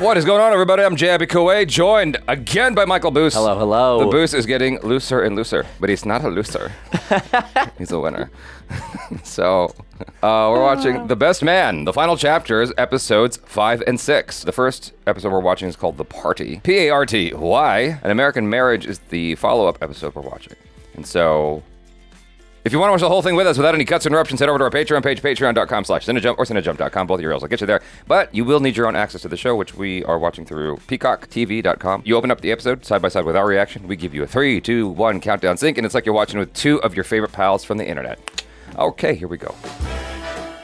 What is going on, everybody? I'm Jaby Koay, joined again by Michael Boos. Hello, hello. The Boos is getting looser and looser, but he's not a loser. He's a winner. So, we're watching The Best Man. The final chapters, episodes 5 and 6. The first episode we're watching is called The Party. P-A-R-T. Why? An American Marriage is the follow-up episode we're watching. And so, if you want to watch the whole thing with us without any cuts or interruptions, head over to our Patreon page, patreon.com/cinejump or cinejump.com. Both URLs will get you there. But you will need your own access to the show, which we are watching through peacocktv.com. You open up the episode side by side with our reaction. We give you a 3, 2, 1 countdown sync, and it's like you're watching with two of your favorite pals from the internet. Okay, here we go.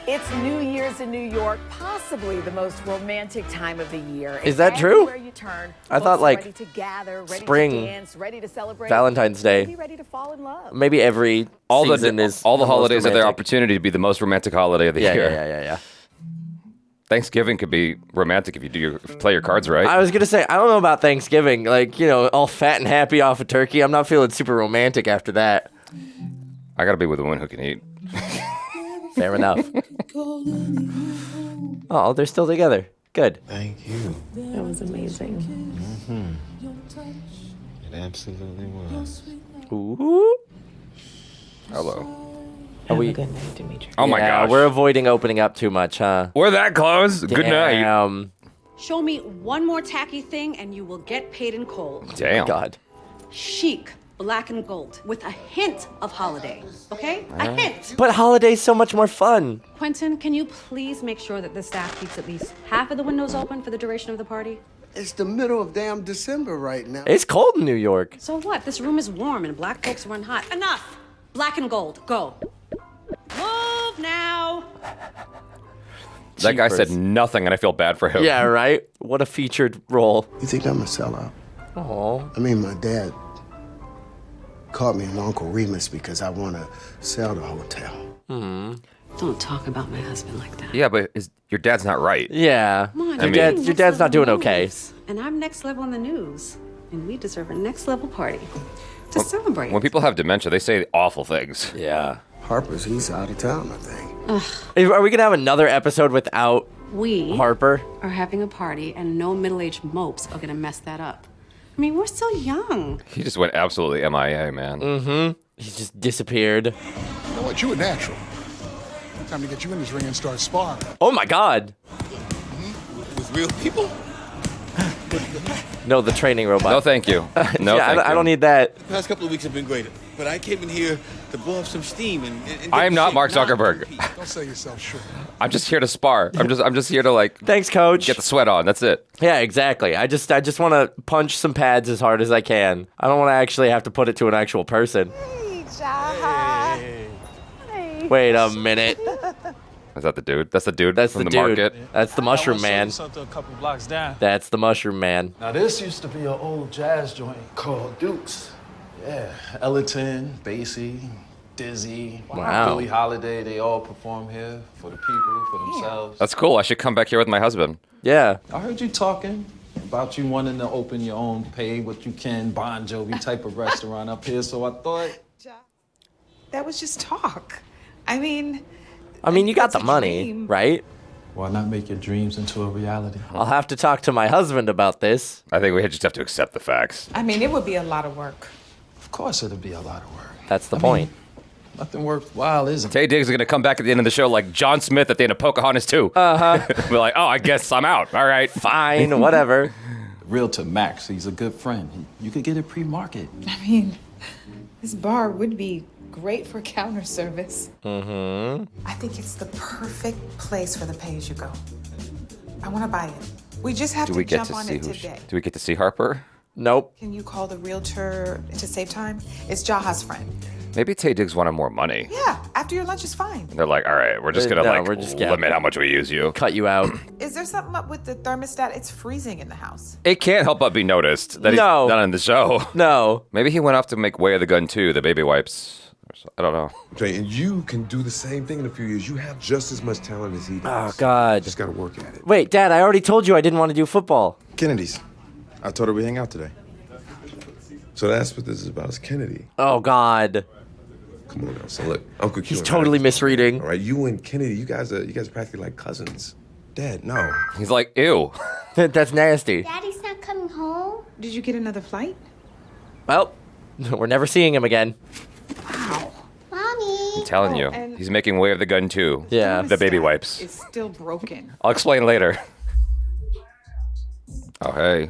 It's New Year's in New York, possibly the most romantic time of the year. Is that true? You turn, I thought like ready to gather, ready spring, to dance, ready to celebrate, Valentine's Day. maybe ready to fall in love. Maybe every season is all the holidays most are their romantic. opportunity to be the most romantic holiday of the year. Yeah. Thanksgiving could be romantic if you play your cards right. I was gonna say I don't know about Thanksgiving. Like all fat and happy off a turkey. I'm not feeling super romantic after that. I gotta be with a woman who can eat. Fair enough. Oh, they're still together. Good. Thank you. That was amazing. It absolutely was. Ooh. Hello. Have a good night, Dimitri. Oh my gosh. We're avoiding opening up too much, huh? We're that close. Good night. Damn. Show me one more tacky thing and you will get paid in coal. Damn. God. Chic, black and gold, with a hint of holiday, okay? A hint. But holiday's so much more fun. Quentin, can you please make sure that the staff keeps at least half of the windows open for the duration of the party? It's the middle of damn December right now. It's cold in New York. So what? This room is warm and black folks run hot. Enough! Black and gold, go. Move now. That guy Jeepers. said nothing, and I feel bad for him. Yeah, right? What a featured role. You think I'm a sellout? Oh. I mean, my dad called me an Uncle Remus because I want to sell the hotel. Don't talk about my husband like that. Yeah, but your dad's not right. Yeah. Come on, I mean- Your dad's not doing okay. And I'm next level in the news. And we deserve a next level party to celebrate. When people have dementia, they say awful things. Yeah. Harper's, he's out of town, I think. Are we gonna have another episode without We Harper? are having a party and no middle-aged mopes are gonna mess that up. I mean, we're still young. He just went absolutely MIA, man. He just disappeared. You know what? You a natural. Time to get you in this ring and start sparring. Oh my God. With real people? No, the training robot. No, thank you. No, yeah, thank you. I don't need that. The past couple of weeks have been great, but I came in here to blow up some steam and I am get not shit Mark not Zuckerberg. repeat. Don't sell yourself short. I'm just here to spar. I'm just here to like Thanks, coach. get the sweat on. That's it. Yeah, exactly. I just want to punch some pads as hard as I can. I don't want to actually have to put it to an actual person. Wait a minute. Is that the dude? That's the dude That's from the the dude. market. That's the mushroom man. Something a couple blocks down. That's the mushroom man. Now this used to be an old jazz joint called Duke's. Yeah, Ellington, Basie, Dizzy, Wow. Billie Holiday, they all perform here for the people, for themselves. That's cool. I should come back here with my husband. Yeah. I heard you talking about you wanting to open your own pay what you can Bon Jovi type of restaurant up here, so I thought That was just talk. I mean, You got the that's a money, dream. right? why not make your dreams into a reality? I'll have to talk to my husband about this. I think we just have to accept the facts. it would be a lot of work. Of course it'll be a lot of work. That's the point. Nothing worthwhile, is it? Taye Diggs is going to come back at the end of the show like John Smith at the end of Pocahontas 2. We're like, oh, I guess I'm out. All right. Fine, whatever. Realtor Max, he's a good friend. You could get it pre-market. This bar would be great for counter service. I think it's the perfect place for the pay-as-you-go. I want to buy it. We just have Do to we get jump to on see it who? today. Do we get to see Harper? Nope. Can you call the realtor to save time? It's Jaha's friend. Maybe Taye Diggs wanted more money. Yeah, after your lunch is fine. They're like, all right, we're just going to No, limit how much we use you. Cut you out. Is there something up with the thermostat? It's freezing in the house. It can't help but be noticed that he's No. not in the show. No. Maybe he went off to make Way of the Gun 2, the baby wipes. I don't know. Okay, and you can do the same thing in a few years. You have just as much talent as he does. Oh, God. Just gotta work at it. Wait, Dad, I already told you I didn't want to do football. Kennedy's. I told her we hang out today. So that's what this is about, is Kennedy. Oh, God. Come on now. So look, Uncle Q. He's and totally I, misreading. all right, you and Kennedy, you guys are practically like cousins. Dad, no. He's like, ew. That's nasty. Daddy's not coming home. Did you get another flight? Well, we're never seeing him again. Mommy. I'm telling you, and- he's making way of the gun too. Yeah. The baby wipes. It's still broken. I'll explain later. Oh, hey.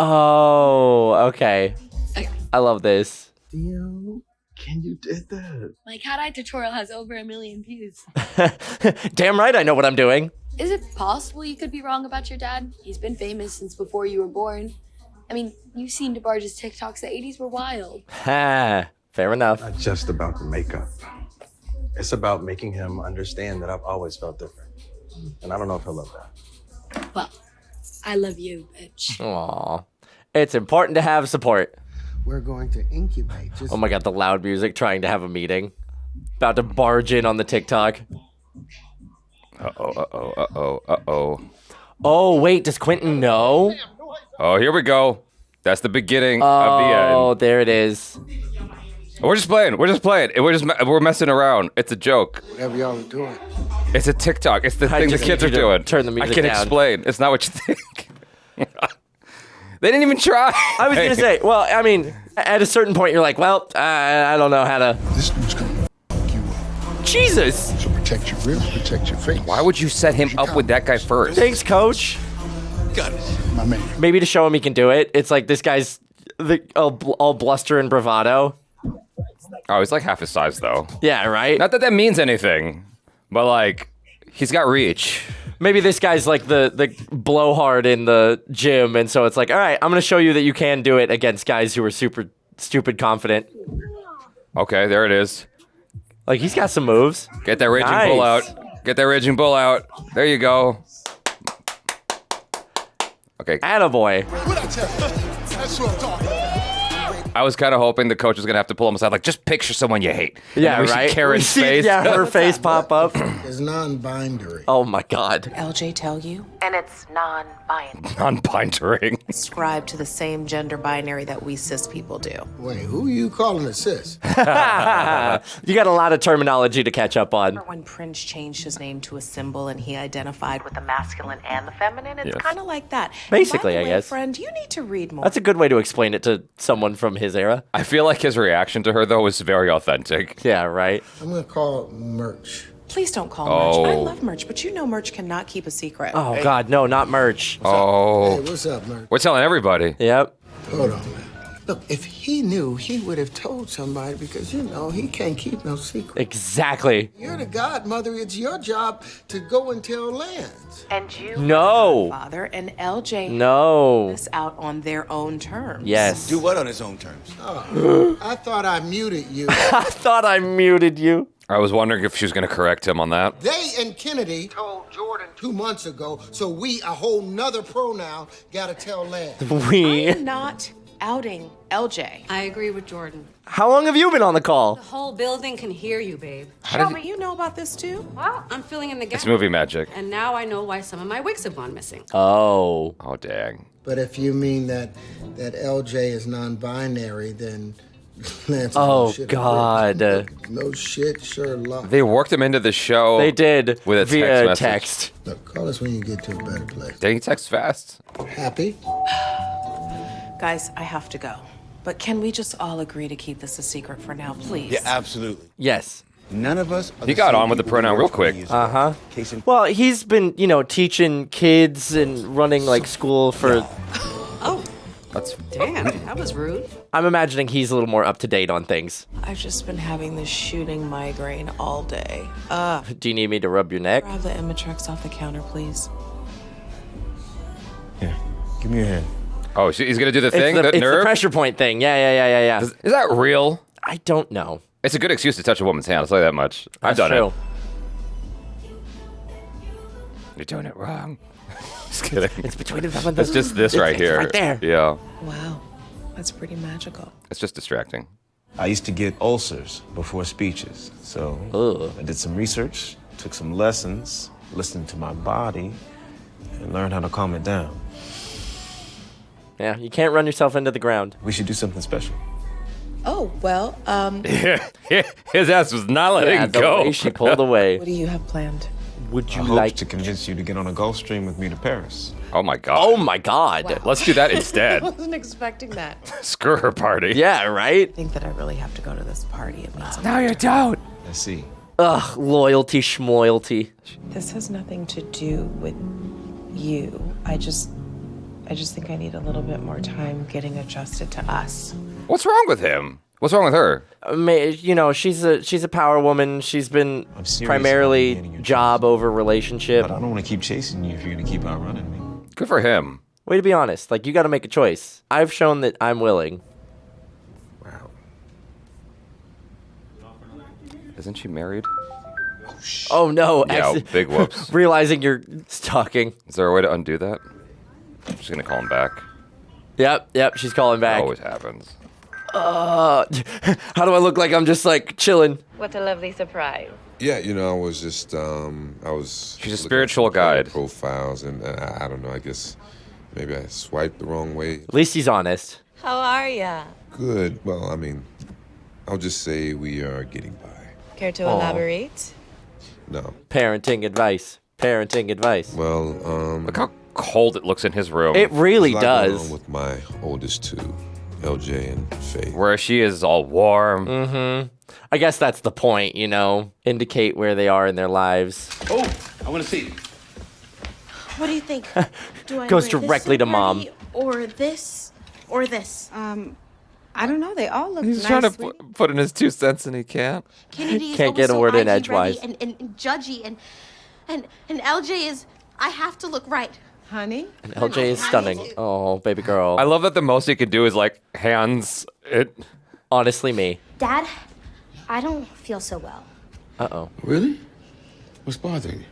Oh, okay. I love this. Theo, can you did that? My cat eye tutorial has over 1 million views. Damn right I know what I'm doing. Is it possible you could be wrong about your dad? He's been famous since before you were born. I mean, you've seen DeBarge's TikToks. The 80s were wild. Ha, fair enough. Not just about the makeup. It's about making him understand that I've always felt different. And I don't know if he'll love that. Well, I love you, bitch. Aw. It's important to have support. We're going to incubate. Just Oh my god, the loud music trying to have a meeting. About to barge in on the TikTok. Uh-oh. Oh, wait, does Quentin know? Oh, here we go. That's the beginning of the end. Oh, there it is. We're just playing. We're messing around. It's a joke. whatever y'all are doing. It's a TikTok. It's the I thing the just kids need are you to doing. turn the music I can down. explain. It's not what you think. They didn't even try. I was gonna say, well, I mean, at a certain point, you're like, well, I don't know how to. This dude's gonna f you up. Jesus! So protect your ribs, protect your face. Why would you set him up with that guy first? Thanks, coach. Got it. My man. Maybe to show him he can do it. It's like this guy's all bluster and bravado. Oh, he's like half his size, though. Yeah, right? Not that that means anything, but like, he's got reach. Maybe this guy's like the blowhard in the gym, and so it's like, all right, I'm gonna show you that you can do it against guys who are super stupid confident. Okay, there it is. Like, he's got some moves. Get that raging bull out. Get that raging bull out. There you go. Okay. Attaboy. What I tell you? That's what I'm talking about. I was kind of hoping the coach was going to have to pull him aside, like, just picture someone you hate. Yeah, and then we right? See Karen's We see- face. Yeah, her face pop up. It's non-binary. Oh my god. LJ tell you? And it's non-binary. Non-bindering. Ascribe to the same gender binary that we cis people do. Wait, who are you calling a cis? You got a lot of terminology to catch up on. When Prince changed his name to a symbol and he identified with the masculine and the feminine, it's Yes. kind of like that. Basically, By the I way, guess. friend, you need to read more. That's a good way to explain it to someone from his era. I feel like his reaction to her, though, was very authentic. Yeah, right? I'm gonna call merch. Please don't call Oh. merch. I love merch, but you know merch cannot keep a secret. Oh god, no, not merch. Oh. Hey, what's up, merch? We're telling everybody. Yep. Hold on, man. Look, if he knew, he would have told somebody because, you know, he can't keep no secret. Exactly. You're the godmother. It's your job to go and tell Lance. And you, No. father, and LJ No. this out on their own terms. Yes. Do what on his own terms? Oh, I thought I muted you. I thought I muted you. I was wondering if she was going to correct him on that. They and Kennedy told Jordan 2 months ago, so we, a whole nother pronoun, gotta tell Lance. We. I'm not outing LJ. I agree with Jordan. How long have you been on the call? The whole building can hear you, babe. Shelby, you know about this too? Well, I'm filling in the gaps. It's movie magic. And now I know why some of my wigs have gone missing. Oh. Oh, dang. But if you mean that LJ is non-binary, then Lance. Oh, no shit God. No shit, Sherlock. They worked him into the show. They did With a via text message. text. Look, call us when you get to a better place. Dang, he texts fast. Happy? Guys, I have to go. But can we just all agree to keep this a secret for now, please? Yeah, absolutely. Yes. None of us. He got on with the pronoun real quick. Uh-huh. Well, he's been, teaching kids and running like school for. Oh, That's damn. That was rude. I'm imagining he's a little more up to date on things. I've just been having this shooting migraine all day. Do you need me to rub your neck? Grab the Imitrex off the counter, please. Here, give me your hand. Oh, he's going to do the thing? It's The the nerve? pressure point thing. Yeah. Is that real? I don't know. It's a good excuse to touch a woman's hand. I'll tell you that much. I've done true. it. You're doing it wrong. Just kidding. It's between the thumb and the. It's just this right it's here. right there. Yeah. Wow, that's pretty magical. It's just distracting. I used to get ulcers before speeches, so Ugh. I did some research, took some lessons, listened to my body, and learned how to calm it down. Yeah, you can't run yourself into the ground. We should do something special. Oh, well, His ass was not letting Yeah, the go. way she pulled away. what do you have planned? Would you I like hope to convince you to get on a Gulf Stream with me to Paris. Oh my god. Oh my god. Wow. Let's do that instead. I wasn't expecting that. Screw her party. Yeah, right? I think that I really have to go to this party. It means No, you don't. I see. Ugh, loyalty schmoyalty. This has nothing to do with you. I just think I need a little bit more time getting adjusted to us. What's wrong with him? What's wrong with her? You know, she's a power woman. She's been primarily job over relationship. But I don't want to keep chasing you if you're going to keep outrunning me. Good for him. Way to be honest. Like, you got to make a choice. I've shown that I'm willing. Wow. Isn't she married? Oh no. Yeah, big whoops. Realizing you're stalking. Is there a way to undo that? I'm just gonna call him back. Yep, she's calling back. That always happens. How do I look like I'm just like chilling? What a lovely surprise. Yeah, you know, I was just, I was... She's a spiritual guide. Profiles, and I don't know, I guess maybe I swiped the wrong way. At least he's honest. How are ya? Good. Well, I mean, I'll just say we are getting by. Care to elaborate? No. Parenting advice. Parenting advice. Well, Look how cold it looks in his room. It really there's a lot going does. on with my oldest two, LJ and Faith. Where she is all warm. Mm-hmm. I guess that's the point, you know. Indicate where they are in their lives. Oh, I want to see. What do you think? Do I Goes wear directly this to mom. party, or this, or this? I don't know. They all look He's nice. trying to put in his 2 cents and he can't. Kennedy is Can't get a always word so in IG edgewise. ready and judgy, and LJ is. I have to look right. Honey? And LJ is stunning. Oh, baby girl. I love that the most he could do is like hands it. Honestly, me. Dad, I don't feel so well. Uh-oh. Really? What's bothering you?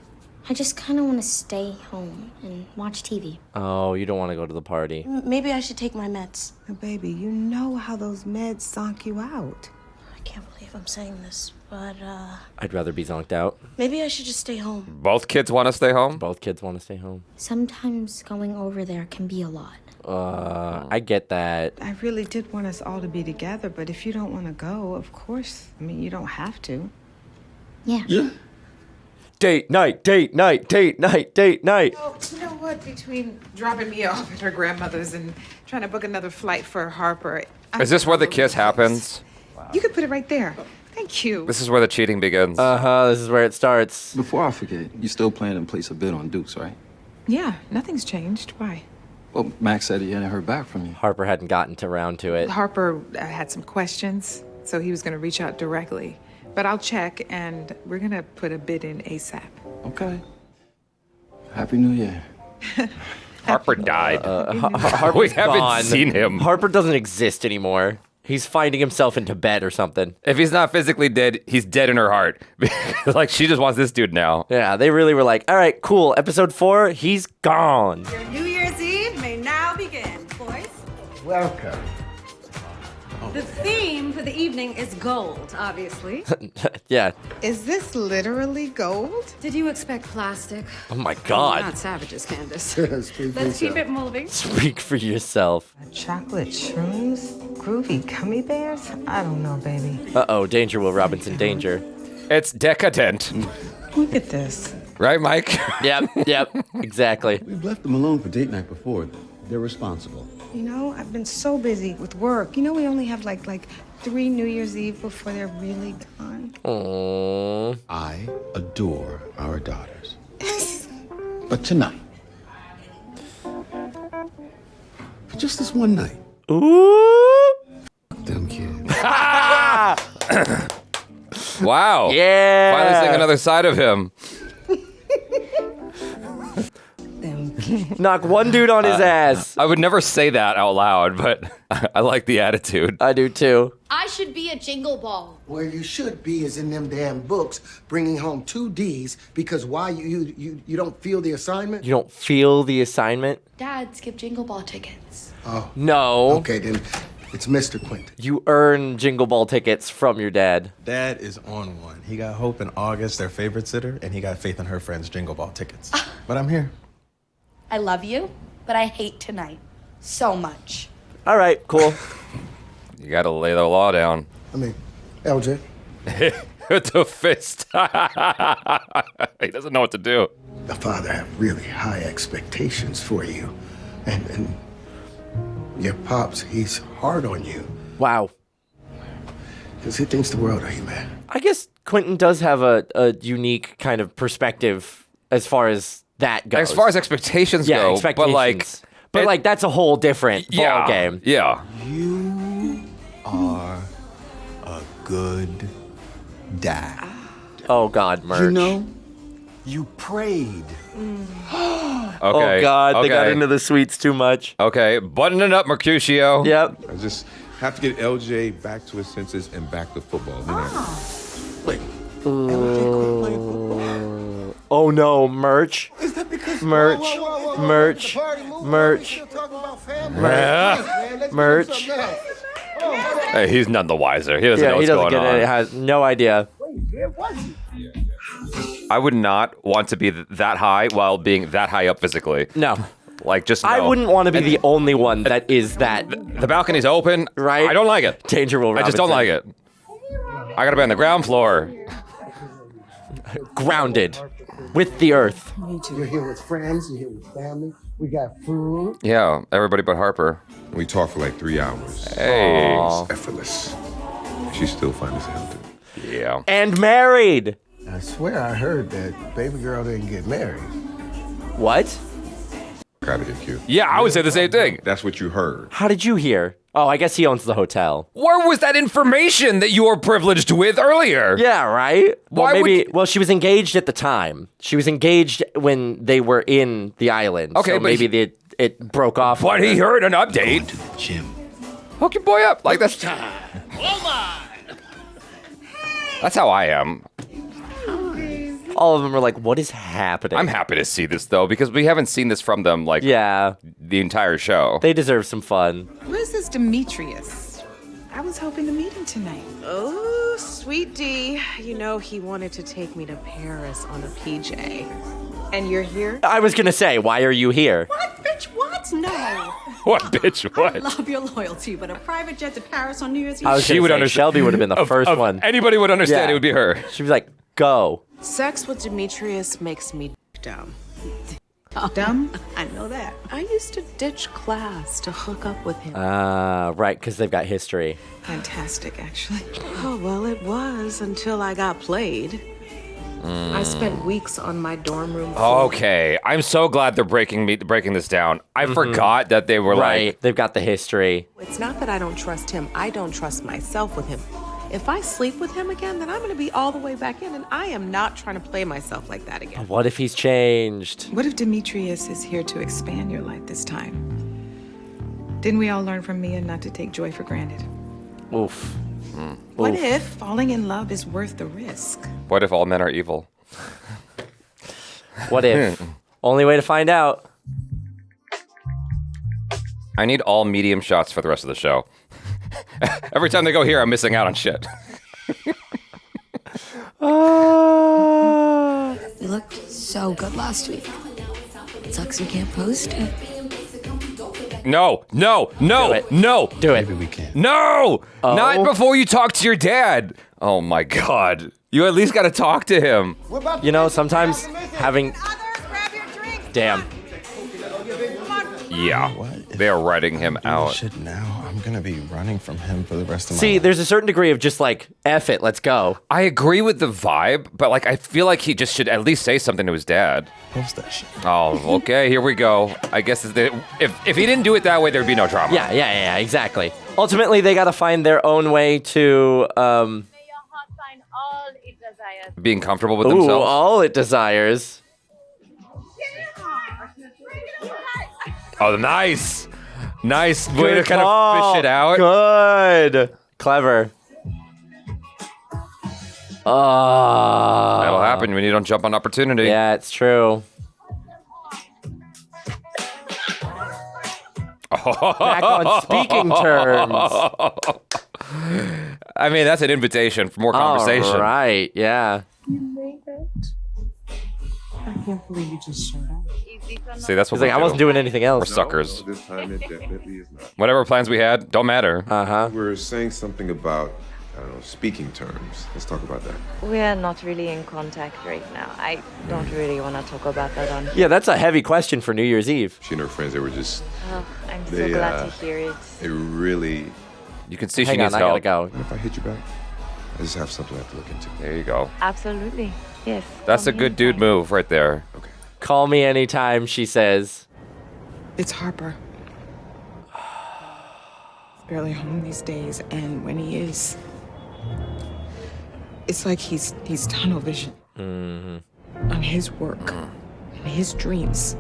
I just kind of want to stay home and watch TV. Oh, you don't want to go to the party. Maybe I should take my meds. Oh, baby, you know how those meds zonk you out. I can't believe I'm saying this, but I'd rather be zonked out. maybe I should just stay home. Both kids want to stay home? Both kids want to stay home. Sometimes going over there can be a lot. I get that. I really did want us all to be together, but if you don't want to go, of course, I mean, you don't have to. Yeah. Yeah. Date night, date night, date night, date night. Oh, you know what? Between dropping me off at her grandmother's and trying to book another flight for Harper. Is this where the kiss happens? You could put it right there. Thank you. This is where the cheating begins. Uh-huh, this is where it starts. Before I forget, you still plan to place a bid on Dukes, right? Yeah, nothing's changed. Why? Well, Max said he hadn't heard back from you. Harper hadn't gotten around to it. Harper had some questions, so he was going to reach out directly. But I'll check, and we're going to put a bid in ASAP. Okay. Happy New Year. Harper died. Harper's We haven't gone. seen him. Harper doesn't exist anymore. He's finding himself into bed or something. If he's not physically dead, he's dead in her heart. Like, she just wants this dude now. Yeah, they really were like, all right, cool. Episode 4, he's gone. Your New Year's Eve may now begin, boys. Welcome. The theme for the evening is gold, obviously. Yeah. Is this literally gold? Did you expect plastic? Oh my We're God. not savages, Candace. Let's keep it moving. Speak for yourself. Chocolate shrooms? Groovy gummy bears? I don't know, baby. Uh-oh, danger, Will Robinson, danger. It's decadent. Look at this. Right, Mike? Yep, exactly. We've left them alone for date night before. They're responsible. You know, I've been so busy with work. You know, we only have like 3 New Year's Eve before they're really gone. Aww. I adore our daughters. But tonight, for just this one night, ooh, them kids. Wow. Yeah. Finally seeing another side of him. Knock one dude on his ass. I would never say that out loud, but I like the attitude. I do too. I should be a jingle ball. Where you should be is in them damn books, bringing home 2 D's, because why you don't feel the assignment? You don't feel the assignment? Dad, skip jingle ball tickets. Oh. No. Okay, then it's Mr. Quentin. You earn Jingle Ball tickets from your dad. Dad is on one. He got Hope and August, their favorite sitter, and he got Faith and her friends Jingle Ball tickets. But I'm here. I love you, but I hate tonight so much. All right, cool. You gotta lay the law down. I mean, LJ. To fist. He doesn't know what to do. The father had really high expectations for you. And your pops, he's hard on you. Wow. Because he thinks the world of you, man. I guess Quentin does have a unique kind of perspective as far as that goes. As far as expectations go, expectations. But like that's a whole different ball game. Yeah. You are a good dad. Oh God, Merch. You know, you prayed. Okay. Oh God, they got into the sweets too much. Okay, button it up, Mercutio. Yep. I just have to get LJ back to his senses and back to football. You know? Wait. Oh no, Merch. Is that because Merch. Whoa, Merch. Merch. Merch. Hey, he's none the wiser. He doesn't know what's going on. He has no idea. I would not want to be that high while being that high up physically. No. Like, just I no. wouldn't want to be the only one that is that. The balcony's open. Right. I don't like it. Danger Will Robinson. I just don't like it. I gotta be on the ground floor. Grounded. With the earth. Me too. You're here with friends, you're here with family. We got food. Yeah, everybody but Harper. We talked for like 3 hours. Hey. It's effortless. She still finds it healthy. Yeah. And married. I swear I heard that baby girl didn't get married. What? Gotta get cute. Yeah, I would say the same thing. That's what you heard. How did you hear? Oh, I guess he owns the hotel. Where was that information that you were privileged with earlier? Yeah, right? Why well, maybe. would Well, she was engaged at the time. She was engaged when they were in the island. Okay, so but maybe it broke off. But he heard an update. To the gym. Hook your boy up. Like that's how I am. All of them are like, what is happening? I'm happy to see this though because we haven't seen this from them like the entire show. They deserve some fun. Where's this Demetrius? I was hoping to meet him tonight. Oh, sweet D. You know he wanted to take me to Paris on a PJ. And you're here? I was gonna say, why are you here? What, bitch? What? No. What, bitch? What? I love your loyalty, but a private jet to Paris on New Year's Eve. I was She gonna would say, understand. Shelby would have been the first one. Anybody would understand. It would be her. She was like, go. Sex with Demetrius makes me dumb. Dumb? I know that. I used to ditch class to hook up with him. Right, because they've got history. Fantastic, actually. Oh, well, it was until I got played. I spent weeks on my dorm room floor. Okay, I'm so glad they're breaking this down. I forgot that they were Right, they've got the history. It's not that I don't trust him. I don't trust myself with him. If I sleep with him again, then I'm going to be all the way back in, and I am not trying to play myself like that again. What if he's changed? What if Demetrius is here to expand your life this time? Didn't we all learn from Mia not to take joy for granted? Oof. What if falling in love is worth the risk? What if all men are evil? What if? Only way to find out. I need all medium shots for the rest of the show. Every time they go here, I'm missing out on shit. We looked so good last week. It sucks we can't post it. No. Do it. Maybe we can. No! Oh. Not before you talk to your dad. Oh my God. You at least got to talk to him. You know, sometimes having... Damn. Yeah. They are writing him out. Shit now. I'm gonna be running from him for the rest of my See, life. there's a certain degree of just like, F it, let's go. I agree with the vibe, but like I feel like he just should at least say something to his dad. Post that shit. Oh, okay, here we go. I guess if he didn't do it that way, there'd be no drama. Yeah, exactly. Ultimately, they got to find their own way to Being comfortable with ooh, themselves. all it desires. Oh, nice way Good to kind call. of fish it out. Good. Clever. That'll happen when you don't jump on opportunity. Yeah, it's true. Back on speaking terms. I mean, that's an invitation for more conversation. All right, yeah. You made it. I can't believe you just showed up. See, that's what He's like, I wasn't doing anything else. We're suckers. This time it definitely is not. Whatever plans we had, don't matter. Uh-huh. We were saying something about I don't know, speaking terms. Let's talk about that. We're not really in contact right now. I don't really want to talk about that on here. Yeah, that's a heavy question for New Year's Eve. She and her friends, they were just... Oh, I'm so glad to hear it. They really... You can see Hang she on, needs I help. gotta go. If I hit you back, I just have something I have to look into. There you go. Absolutely. Yes. That's a good dude move right there. Okay. Call me anytime, she says. It's Harper. He's barely home these days, and when he is, it's like he's tunnel vision on his work and his dreams.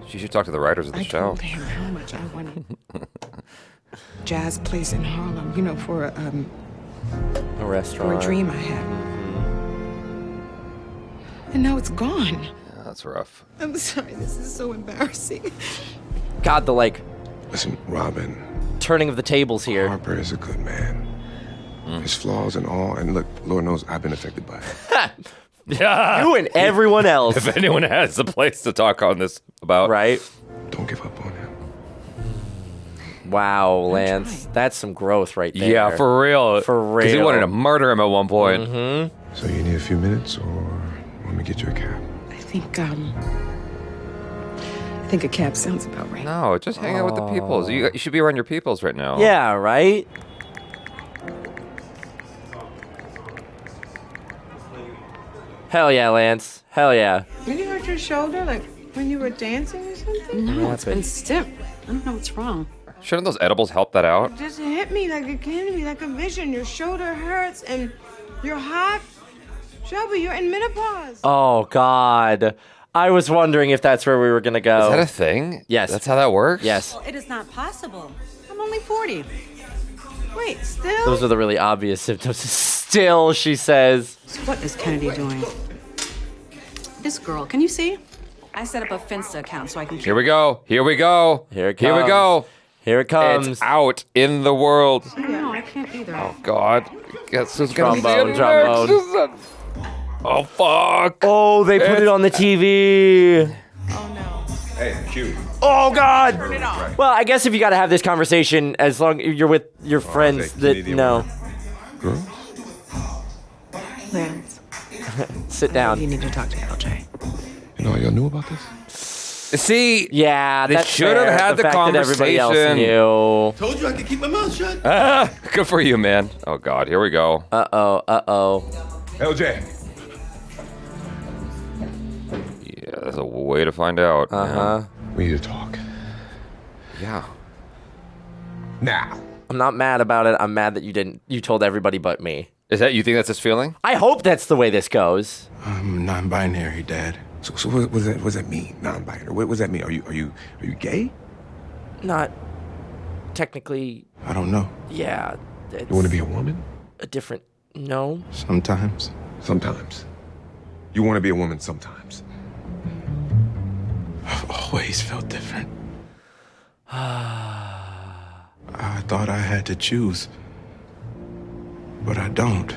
She should talk to the writers of the I show. told him how much I wanted jazz place in Harlem, you know, for A for restaurant. a dream I had. And now it's gone. Yeah, that's rough. I'm sorry, this is so embarrassing. God, the like Listen, Robin, turning of the tables here. Harper is a good man. His flaws and all, and look, Lord knows I've been affected by it. Yeah. You and everyone else. If anyone has a place to talk on this about. Right? Don't give up on him. Wow, Lance. That's some growth right there. Yeah, for real. For real. Because he wanted to murder him at one point. Mm-hmm. So you need a few minutes, or want me to get you a cab? I think a cab sounds about right. No, just hang out with the peoples. You should be around your peoples right now. Yeah, right? Hell yeah, Lance. Hell yeah. Did you hurt your shoulder, like when you were dancing or something? No, it's been stiff. I don't know what's wrong. Shouldn't those edibles help that out? It just hit me like it came to me like a vision. Your shoulder hurts and you're hot. Shelby, you're in menopause. Oh, God. I was wondering if that's where we were going to go. Is that a thing? Yes. That's how that works? Yes. Well, it is not possible. I'm only 40. Wait, still? Those are the really obvious symptoms. Still, she says. What is Kennedy doing? This girl, can you see? I set up a Finsta account so I can. Here we go. Here we go. Here it Here we comes. go. Here it comes. It's out in the world. No, I can't either. Oh, God. Guess who's going to see it Trombone. next? Oh, fuck. Oh, they put it on the TV. Hey, Q. Oh, God. Turn it off. Well, I guess if you got to have this conversation, as long you're with your friends that Canadian know. Girl? Lance, Sit down. you need to talk to LJ. You know, y'all knew about this? See, Yeah, They that's should have fair. had the fact that everybody else conversation. knew. Told you I could keep my mouth shut. good for you, man. Oh, God. Here we go. Uh-oh. LJ. Yeah, there's a way to find out. Uh-huh. We need to talk. Yeah. Now. I'm not mad about it. I'm mad that you told everybody but me. Is that, you think that's his feeling? I hope that's the way this goes. I'm non-binary, Dad. So what does that mean? Non-binary. What does that mean? Are you gay? Not technically, I don't know. yeah. You want to be a woman? A different, no. Sometimes. Sometimes. You want to be a woman sometimes. I've always felt different. I thought I had to choose, but I don't.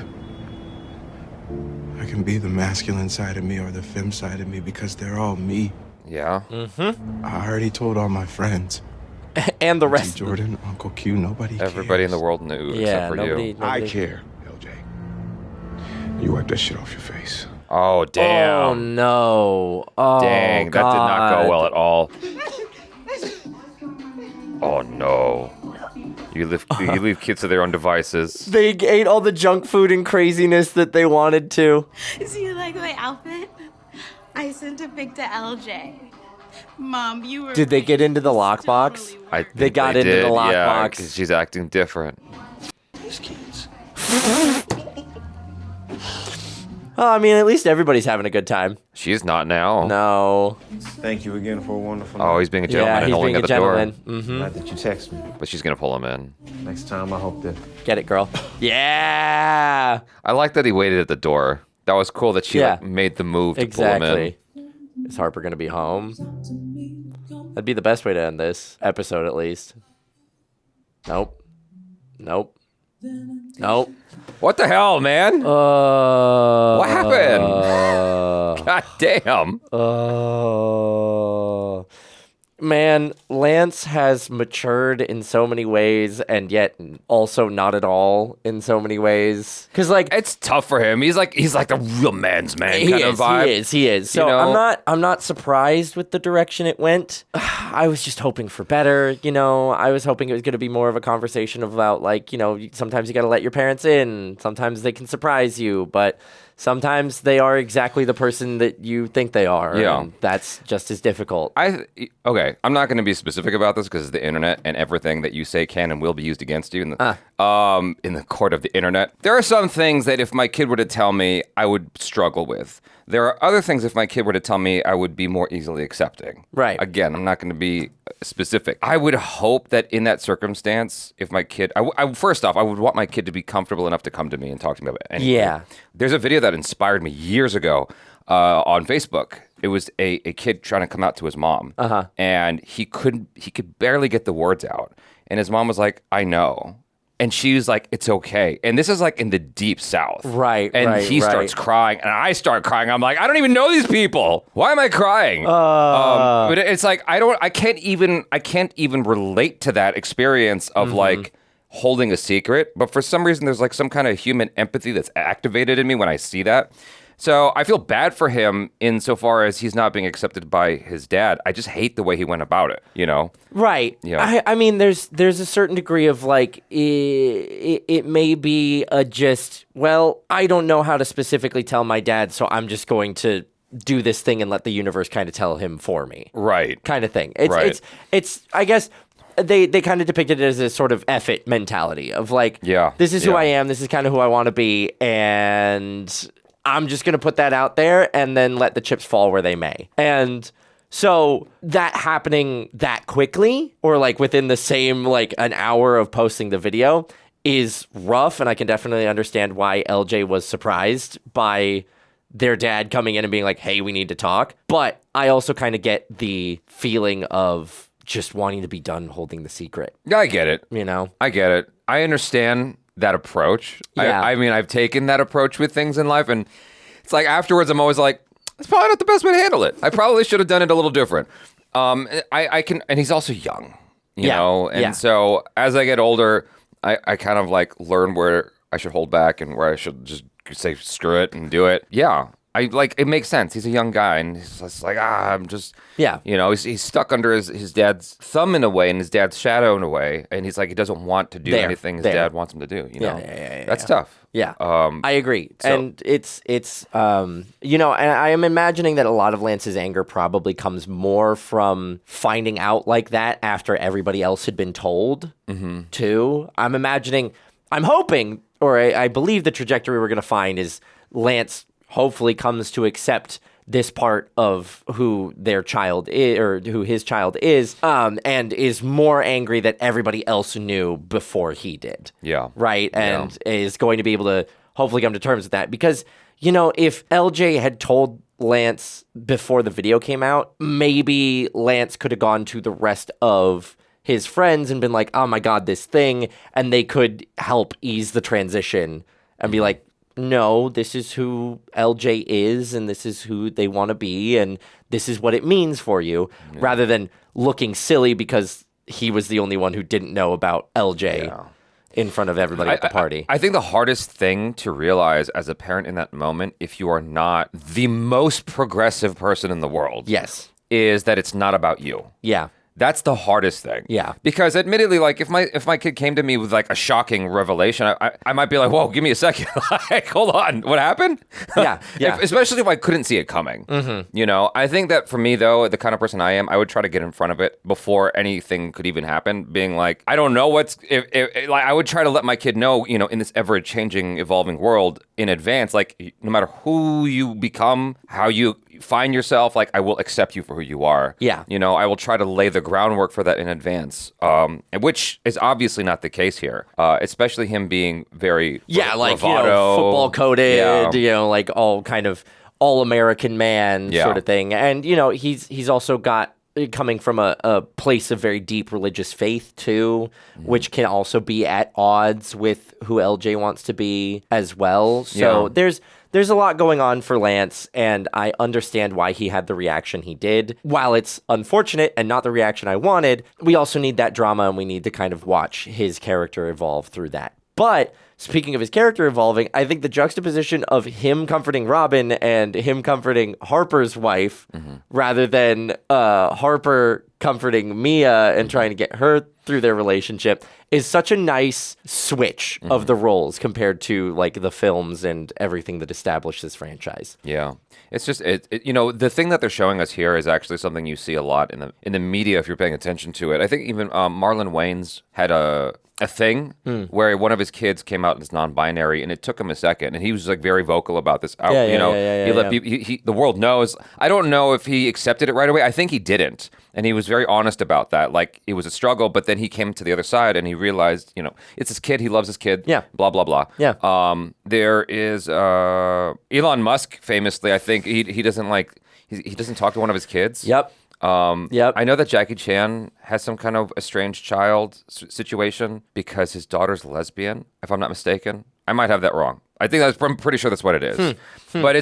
I can be the masculine side of me or the femme side of me because they're all me. Yeah. Mm-hmm. I already told all my friends. And the Auntie rest. Jordan, Uncle Q, nobody Everybody in cares. the world knew Yeah, except for nobody. you. I care, LJ. You wipe that shit off your face. Oh, damn. Oh, no. Oh, Dang, that did not go well at all. Oh, no. You leave kids to their own devices. They ate all the junk food and craziness that they wanted to. Do you like my outfit? I sent a pic to LJ. Mom, you were. Did they get into the lockbox? I think They got into did, the yeah, lockbox. 'cause she's acting different. These kids. Oh, I mean, at least everybody's having a good time. She's not now. No. Thank you again for a wonderful Oh, night. he's being a gentleman and he's holding being at a the door. gentleman. Mm-hmm. Glad that you text me. But she's going to pull him in. Next time, I hope that... Get it, girl. Yeah. I like that he waited at the door. That was cool that she Yeah. made the move to pull him in. Exactly. Is Harper going to be home? That'd be the best way to end this episode, at least. Nope. Nope. Nope. What the hell, man? What happened? God damn. Man, Lance has matured in so many ways, and yet also not at all in so many ways. Because like it's tough for him. He's like the real man's man kind of vibe. He is. So I'm not surprised with the direction it went. I was just hoping for better. I was hoping it was going to be more of a conversation about like sometimes you got to let your parents in. Sometimes they can surprise you, but sometimes they are exactly the person that you think they are. Yeah. And that's just as difficult. Okay, I'm not going to be specific about this because it's the internet and everything that you say can and will be used against you in the court of the internet. There are some things that if my kid were to tell me, I would struggle with. There are other things if my kid were to tell me, I would be more easily accepting. Right. Again, I'm not going to be specific. I would hope that in that circumstance, if my kid, first off, I would want my kid to be comfortable enough to come to me and talk to me about anything. Yeah. There's a video that inspired me years ago on Facebook. It was a kid trying to come out to his mom, and he could barely get the words out. And his mom was like, I know. And she was like, it's okay. And this is like in the deep South. Right, and he starts crying, and I start crying. I'm like, I don't even know these people. Why am I crying? But it's like, I can't even relate to that experience of like holding a secret. But for some reason, there's like some kind of human empathy that's activated in me when I see that. So I feel bad for him insofar as he's not being accepted by his dad. I just hate the way he went about it, Right. Yeah. I mean, there's a certain degree of like, it may be I don't know how to specifically tell my dad, so I'm just going to do this thing and let the universe kind of tell him for me. Right. Kind of thing. It's I guess, they kind of depicted it as a sort of F it mentality of like, this is who I am, this is kind of who I want to be, and I'm just going to put that out there and then let the chips fall where they may. And so that happening that quickly or like within the same like an hour of posting the video is rough. And I can definitely understand why LJ was surprised by their dad coming in and being like, hey, we need to talk. But I also kind of get the feeling of just wanting to be done holding the secret. I get it. I get it. I understand that approach. Yeah. I mean, I've taken that approach with things in life, and it's like afterwards I'm always like, it's probably not the best way to handle it. I probably should have done it a little different. I can, and he's also young, you know? And so as I get older, I kind of like learn where I should hold back and where I should just say screw it and do it. Yeah. It makes sense. He's a young guy, and he's just like, I'm just, he's stuck under his dad's thumb in a way, and his dad's shadow in a way, and he's like, he doesn't want to do anything his dad wants him to do. That's tough. Yeah, I agree, and it's and I am imagining that a lot of Lance's anger probably comes more from finding out like that after everybody else had been told too. I'm hoping, or I believe the trajectory we're going to find is Lance hopefully comes to accept this part of who their child is, or who his child is, and is more angry that everybody else knew before he did. Yeah. Right? And is going to be able to hopefully come to terms with that. Because, if LJ had told Lance before the video came out, maybe Lance could have gone to the rest of his friends and been like, oh my God, this thing, and they could help ease the transition and be like, no, this is who LJ is, and this is who they want to be, and this is what it means for you, rather than looking silly because he was the only one who didn't know about LJ in front of everybody at the party. I think the hardest thing to realize as a parent in that moment, if you are not the most progressive person in the world, is that it's not about you. Yeah. That's the hardest thing. Yeah. Because admittedly, like if my kid came to me with like a shocking revelation, I might be like, whoa, give me a second. Like, hold on, what happened? Yeah. Especially if I couldn't see it coming. Mm-hmm. I think that for me though, the kind of person I am, I would try to get in front of it before anything could even happen. Being like, I don't know if I would try to let my kid know, in this ever changing, evolving world in advance, like no matter who you become, how you find yourself, like I will accept you for who you are. Yeah. I will try to lay the groundwork for that in advance, which is obviously not the case here, especially him being very bravado, football coded, like all kind of all-American man sort of thing. And, he's also got coming from a place of very deep religious faith too, which can also be at odds with who LJ wants to be as well. So there's there's a lot going on for Lance, and I understand why he had the reaction he did. While it's unfortunate and not the reaction I wanted, we also need that drama, and we need to kind of watch his character evolve through that. But speaking of his character evolving, I think the juxtaposition of him comforting Robin and him comforting Harper's wife, rather than Harper comforting Mia and trying to get her through their relationship, is such a nice switch of the roles compared to like the films and everything that established this franchise. Yeah. It's just, the thing that they're showing us here is actually something you see a lot in the media if you're paying attention to it. I think even Marlon Wayans had a thing where one of his kids came out as non-binary, and it took him a second, and he was like very vocal about this. The world knows. I don't know if he accepted it right away. I think he didn't, and he was very honest about that. Like, it was a struggle, but then he came to the other side, and he realized, it's his kid. He loves his kid. Yeah. Blah blah blah. Yeah. There is Elon Musk, famously. I think he doesn't like he doesn't talk to one of his kids. Yep. I know that Jackie Chan has some kind of estranged child situation because his daughter's lesbian, if I'm not mistaken. I might have that wrong. I'm pretty sure that's what it is. But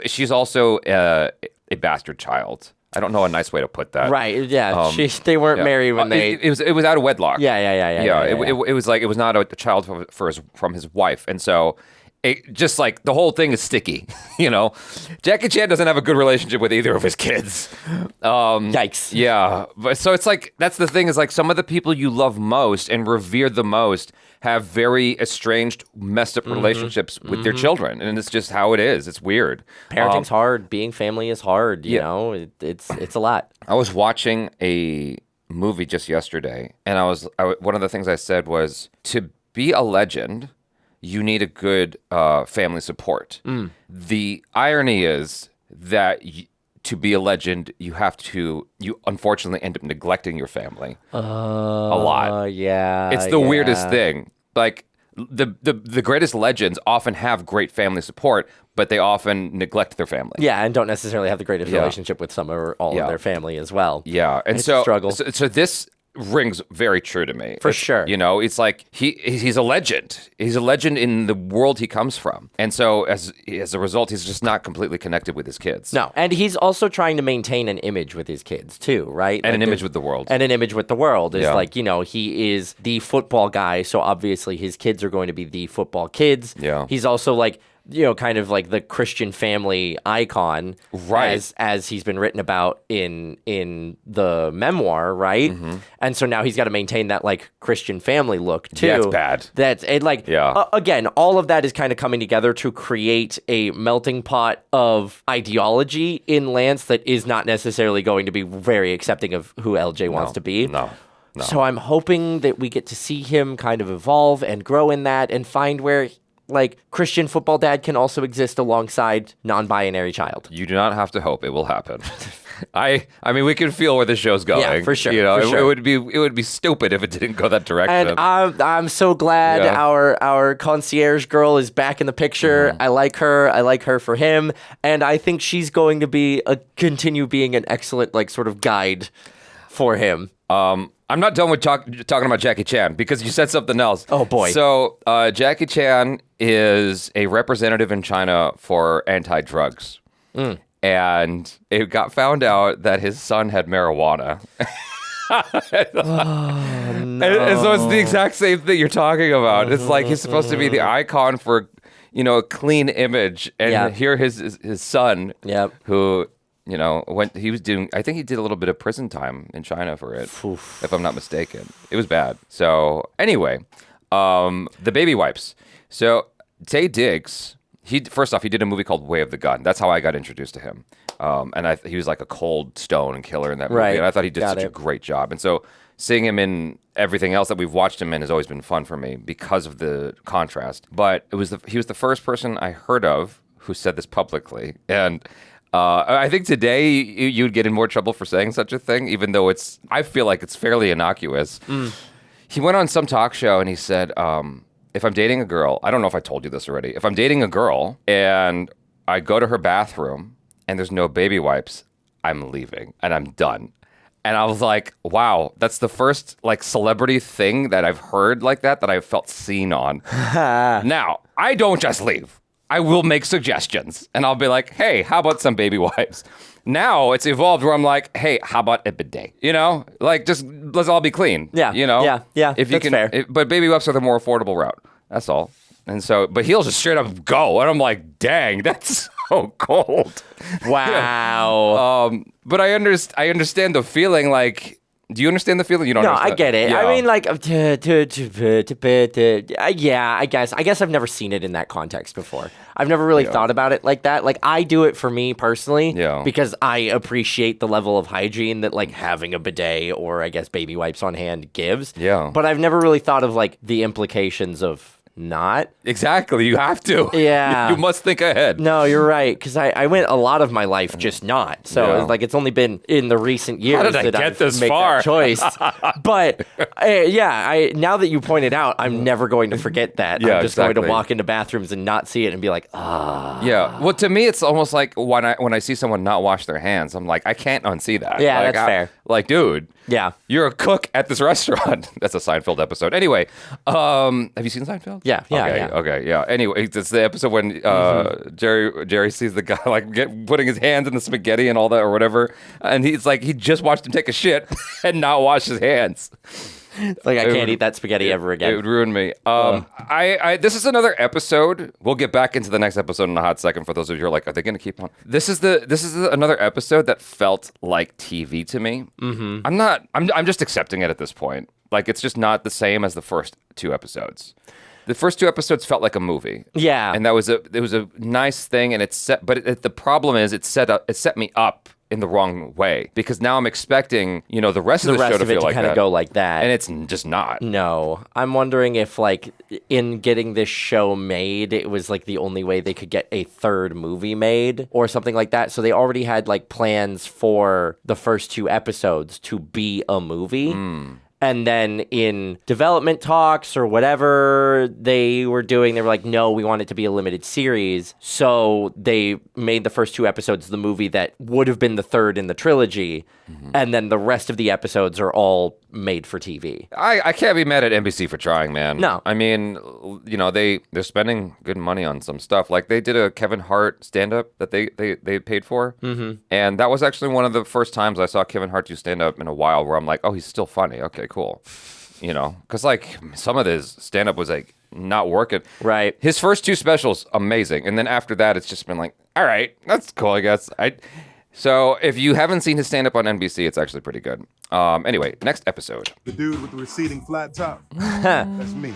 she's also a bastard child. I don't know a nice way to put that. Right. Yeah. They weren't married when they. It was out of wedlock. Yeah. It was like it was not a child from his wife, and so. It just like the whole thing is sticky, Jackie Chan doesn't have a good relationship with either of his kids. Yikes. Yeah. But so it's like, that's the thing is like some of the people you love most and revere the most have very estranged, messed up relationships with their children. And it's just how it is. It's weird. Parenting's hard. Being family is hard. You know, it's a lot. I was watching a movie just yesterday, and one of the things I said was, to be a legend, you need a good family support. The irony is that to be a legend, you unfortunately end up neglecting your family a lot. Yeah. It's the weirdest thing. Like, the greatest legends often have great family support, but they often neglect their family. Yeah, and don't necessily have the greatest relationship with some or all of their family as well. Yeah, and it's a struggle. So this rings very true to me. For sure. It's like he's a legend. He's a legend in the world he comes from. And so as a result, he's just not completely connected with his kids. No. And he's also trying to maintain an image with his kids too, right? And an image with the world. And an image with the world is like, he is the football guy, so obviously his kids are going to be the football kids. Yeah. He's also like, kind of like the Christian family icon, right? As he's been written about in the memoir, right? And so now he's got to maintain that like Christian family look too. Yeah, it's bad. That's it. Like, again, all of that is kind of coming together to create a melting pot of ideology in Lance that is not necessarily going to be very accepting of who LJ wants to be. No. So I'm hoping that we get to see him kind of evolve and grow in that and find where, like, Christian football dad can also exist alongside non-binary child. You do not have to hope. It will happen. I mean, we can feel where the show's going. Yeah, for sure. It would be stupid if it didn't go that direction. And I'm so glad our concierge girl is back in the picture. I like her. I like her for him, and I think she's going to continue being an excellent like sort of guide for him. I'm not done with talking about Jackie Chan because you said something else. Oh, boy. So Jackie Chan is a representative in China for anti-drugs. And it got found out that his son had marijuana. No. And so it's the exact same thing you're talking about. It's like he's supposed to be the icon for, a clean image. And here his son, who... when he was doing, I think he did a little bit of prison time in China for it, if I'm not mistaken. It was bad. So anyway, the baby wipes. So Taye Diggs, first off, he did a movie called Way of the Gun. That's how I got introduced to him. And he was like a cold stone killer in that movie. Right. And I thought he did such a great job. And so seeing him in everything else that we've watched him in has always been fun for me because of the contrast. But he was the first person I heard of who said this publicly. And I think today you'd get in more trouble for saying such a thing, even though I feel like it's fairly innocuous. He went on some talk show and he said, if I'm dating a girl, I don't know if I told you this already, if I'm dating a girl and I go to her bathroom and there's no baby wipes, I'm leaving and I'm done. And I was like, wow, that's the first like celebrity thing that I've heard like that I've felt seen on. Now, I don't just leave. I will make suggestions. And I'll be like, hey, how about some baby wipes? Now it's evolved where I'm like, hey, how about a bidet? You know, like just let's all be clean. Yeah. You know? Yeah. If you that's fair. But baby wipes are the more affordable route. That's all. And so, but he'll just straight up go. And I'm like, dang, that's so cold. Wow. But I understand the feeling. Like, do you understand the feeling? You don't. No, understand. I get it. Yeah. I mean, like, yeah, I guess I've never seen it in that context before. I've never really thought about it like that. Like, I do it for me personally because I appreciate the level of hygiene that, like, having a bidet or, I guess, baby wipes on hand gives. Yeah. But I've never really thought of, like, the implications of not. Exactly. You have to. Yeah. You must think ahead. No, you're right. Because I went a lot of my life just not. So it's like it's only been in the recent years that I've made that choice. But now that you pointed out, I'm never going to forget that. Yeah, I'm just going to walk into bathrooms and not see it and be like, Yeah. Well, to me, it's almost like when I see someone not wash their hands, I'm like, I can't unsee that. Yeah, like, that's fair. Like, dude. Yeah. You're a cook at this restaurant. That's a Seinfeld episode. Anyway, have you seen Seinfeld? Yeah. Okay. Anyway, it's the episode when Jerry sees the guy like putting his hands in the spaghetti and all that or whatever, and he's like, he just watched him take a shit and not wash his hands. Like, I can't eat that spaghetti ever again. It would ruin me. This is another episode. We'll get back into the next episode in a hot second. For those of you who are like, are they going to keep on? This is another episode that felt like TV to me. Mm-hmm. I'm just accepting it at this point. Like, it's just not the same as the first 2 episodes. The first 2 episodes felt like a movie. Yeah, and it was a nice thing, and the problem is it set me up in the wrong way, because now I'm expecting, the rest of the show to feel like that. kind of go like that. And it's just not. No. I'm wondering if, like, in getting this show made, it was, like, the only way they could get a third movie made or something like that. So they already had, like, plans for the first 2 episodes to be a movie. And then in development talks or whatever they were doing, they were like, no, we want it to be a limited series. So they made the first 2 episodes the movie that would have been the third in the trilogy. Mm-hmm. And then the rest of the episodes are all made for TV. I can't be mad at NBC for trying, man. No. I mean, they're spending good money on some stuff. Like, they did a Kevin Hart stand-up that they paid for. Mm-hmm. And that was actually one of the first times I saw Kevin Hart do stand-up in a while where I'm like, oh, he's still funny. Okay, cool. Because, like, some of his stand-up was, like, not working. Right. His first 2 specials, amazing. And then after that, it's just been like, all right, that's cool, I guess. So if you haven't seen his stand-up on NBC, it's actually pretty good. Anyway, next episode. The dude with the receding flat top. That's me,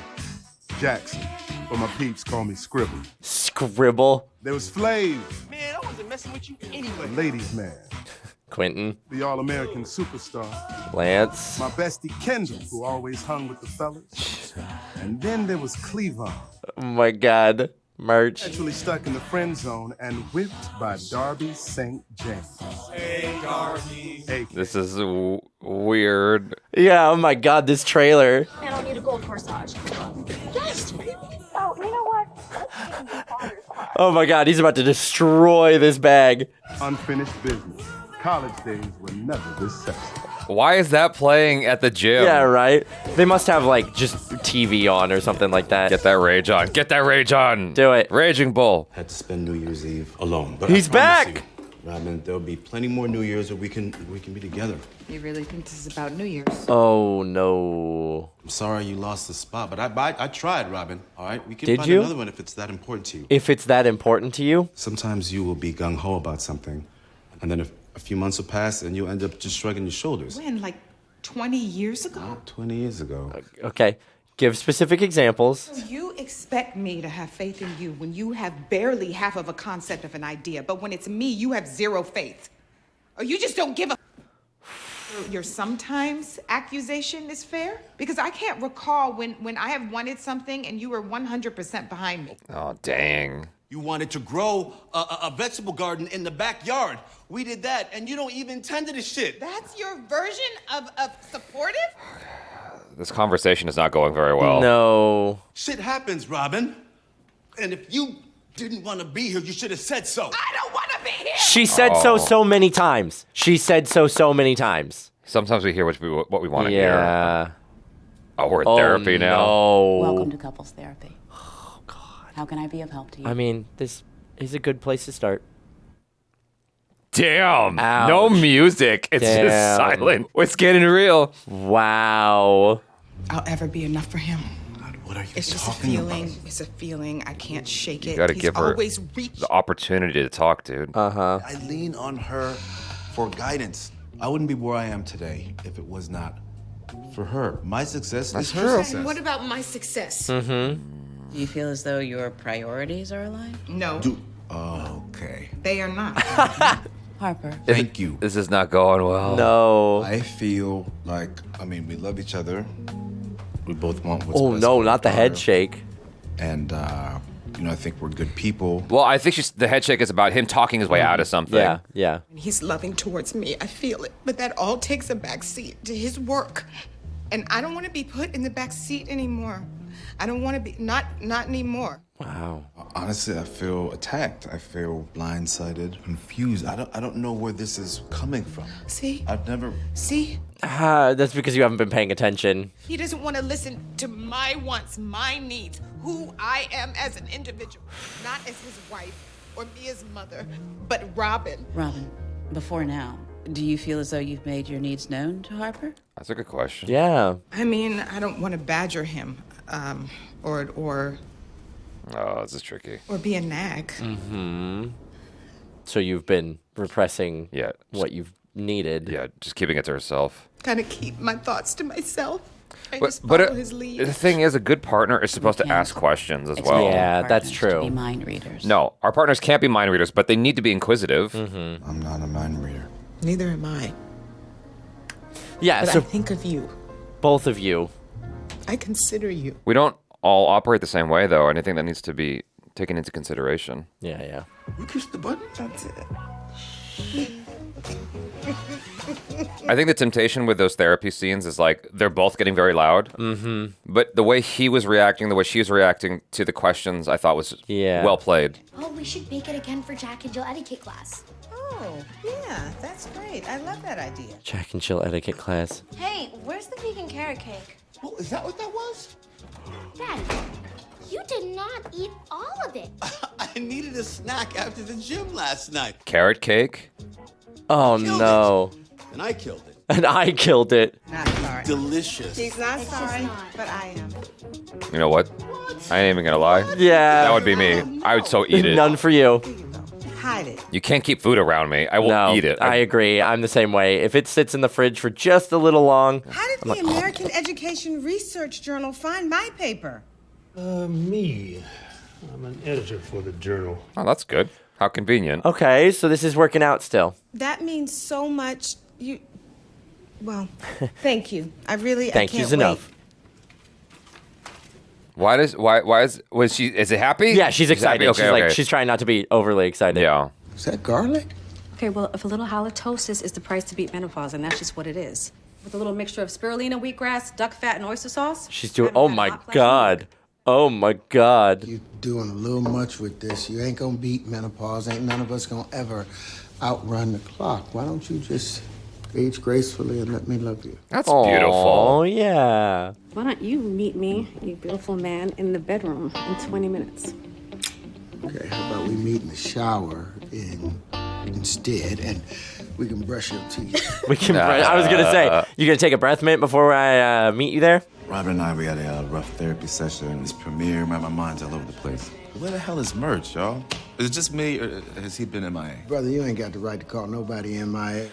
Jackson. But my peeps call me Scribble. Scribble? There was Flav. Man, I wasn't messing with you anyway. The ladies' man. Quentin. The all-American superstar. Lance. My bestie Kendall, who always hung with the fellas. And then there was Cleavon. Oh my God. Merch. Actually stuck in the friend zone and whipped by Darby St. James. Hey, Darby. Hey. This is weird. Yeah, oh my God, this trailer. I don't need a gold corsage. Yes. Oh, you know what? Oh my God, he's about to destroy this bag. Unfinished business. College days were never this sexy. Why is that playing at the gym? Yeah, right? They must have, like, just TV on or something like that. Get that rage on. Get that rage on. Do it. Raging Bull. Had to spend New Year's Eve alone. But he's back! Robin, there'll be plenty more New Years where we can be together. You really think this is about New Year's? Oh, no. I'm sorry you lost the spot, but I tried, Robin. All right? We can Did find you? another one if it's that important to you. If it's that important to you? Sometimes you will be gung-ho about something, and then a few months will pass, and you'll end up just shrugging your shoulders. When, like 20 years ago? Not 20 years ago. Okay. Give specific examples. So you expect me to have faith in you when you have barely half of a concept of an idea, but when it's me, you have zero faith. Or you just don't give a... Your sometimes accusation is fair? Because I can't recall when I have wanted something and you were 100% behind me. Oh, dang. You wanted to grow a vegetable garden in the backyard. We did that, and you don't even tend to the shit. That's your version of supportive? This conversation is not going very well. No. Shit happens, Robin. And if you didn't want to be here, you should have said so. I don't want to be here! She said so many times. She said so many times. Sometimes we hear what we want to hear. Yeah. Oh, we're in therapy now. No. Welcome to couples therapy. Oh, God. How can I be of help to you? I mean, this is a good place to start. Damn. Ouch. No music. It's just silent. It's getting real. Wow. I'll ever be enough for him. What are you It's just a feeling. It's a feeling. I can't shake it. You gotta He's give her always the opportunity to talk, dude. Uh-huh. I lean on her for guidance. I wouldn't be where I am today if it was not for her. My success is her success. What about my success? Mm-hmm. Do you feel as though your priorities are aligned? No, Okay. they are not. Harper. Thank you. This is not going well. No. I feel like, we love each other. We both want what's Oh, best no, for not the our head daughter. shake. And, I think we're good people. Well, I think the head shake is about him talking his way out of something. Yeah, yeah. He's loving towards me. I feel it. But that all takes a back seat to his work. And I don't want to be put in the back seat anymore. I don't want to be, not anymore. Wow. Honestly, I feel attacked. I feel blindsided, confused. I don't know where this is coming from. See? I've never... See? That's because you haven't been paying attention. He doesn't want to listen to my wants, my needs, who I am as an individual. Not as his wife or me as mother, but Robin. Robin, before now, do you feel as though you've made your needs known to Harper? That's a good question. Yeah. I mean, I don't want to badger him, or Oh, this is tricky. or be a nag. Mm-hmm. So you've been repressing what you've needed. Yeah, just keeping it to herself. Kind of keep my thoughts to myself. I But, just follow his the lead. thing is, a good partner is supposed to ask questions as well. Yeah, that's true. Be mind readers. No, our partners can't be mind readers, but they need to be inquisitive. Mm-hmm. I'm not a mind reader. Neither am I. Yeah, But so I think of you. both of you. I consider you. We don't all operate the same way, though, and I think that needs to be taken into consideration. Yeah, yeah. We push the button. That's it. I think the temptation with those therapy scenes is like they're both getting very loud. Mm-hmm. But the way he was reacting, the way she was reacting to the questions, I thought was well played. Oh, we should bake it again for Jack and Jill etiquette class. Oh, yeah, that's great. I love that idea. Jack and Jill etiquette class. Hey, where's the vegan carrot cake? Oh, is that what that was? Daddy, you did not eat all of it. I needed a snack after the gym last night. Carrot cake? Oh, no. And I killed it. And I killed it. Not sorry. Delicious. He's not sorry, but I am. You know what? I ain't even gonna lie. Yeah. That would be me. I would so eat it. None for you. Hide it. You can't keep food around me. I will eat it. I agree. I'm the same way. If it sits in the fridge for just a little long, How did the American Education Research Journal find my paper? Me. I'm an editor for the journal. Oh, that's good. How convenient. Okay, so this is working out still. That means so much. Well, thank you. I really, Thank I can't you's enough. Why is it happy? Yeah, she's excited. happy? Okay, okay. She's trying not to be overly excited. Yeah. Is that garlic? Okay, well, if a little halitosis is the price to beat menopause, and that's just what it is. With a little mixture of spirulina, wheatgrass, duck fat, and oyster sauce. She's doing. Oh my god. Oh my god. You're doing a little much with this. You ain't gonna beat menopause. Ain't none of us gonna ever outrun the clock. Why don't you just age gracefully and let me love you? That's beautiful. Oh yeah. Why don't you meet me, you beautiful man, in the bedroom in 20 minutes? Okay, how about we meet in the shower instead, and we can brush your teeth. We can. I was gonna say, you gonna take a breath mint before I meet you there? Robin and I, we had a rough therapy session. This premiere, man, my mind's all over the place. Where the hell is Merch, y'all? Is it just me, or has he been MIA? Brother, you ain't got the right to call nobody MIA.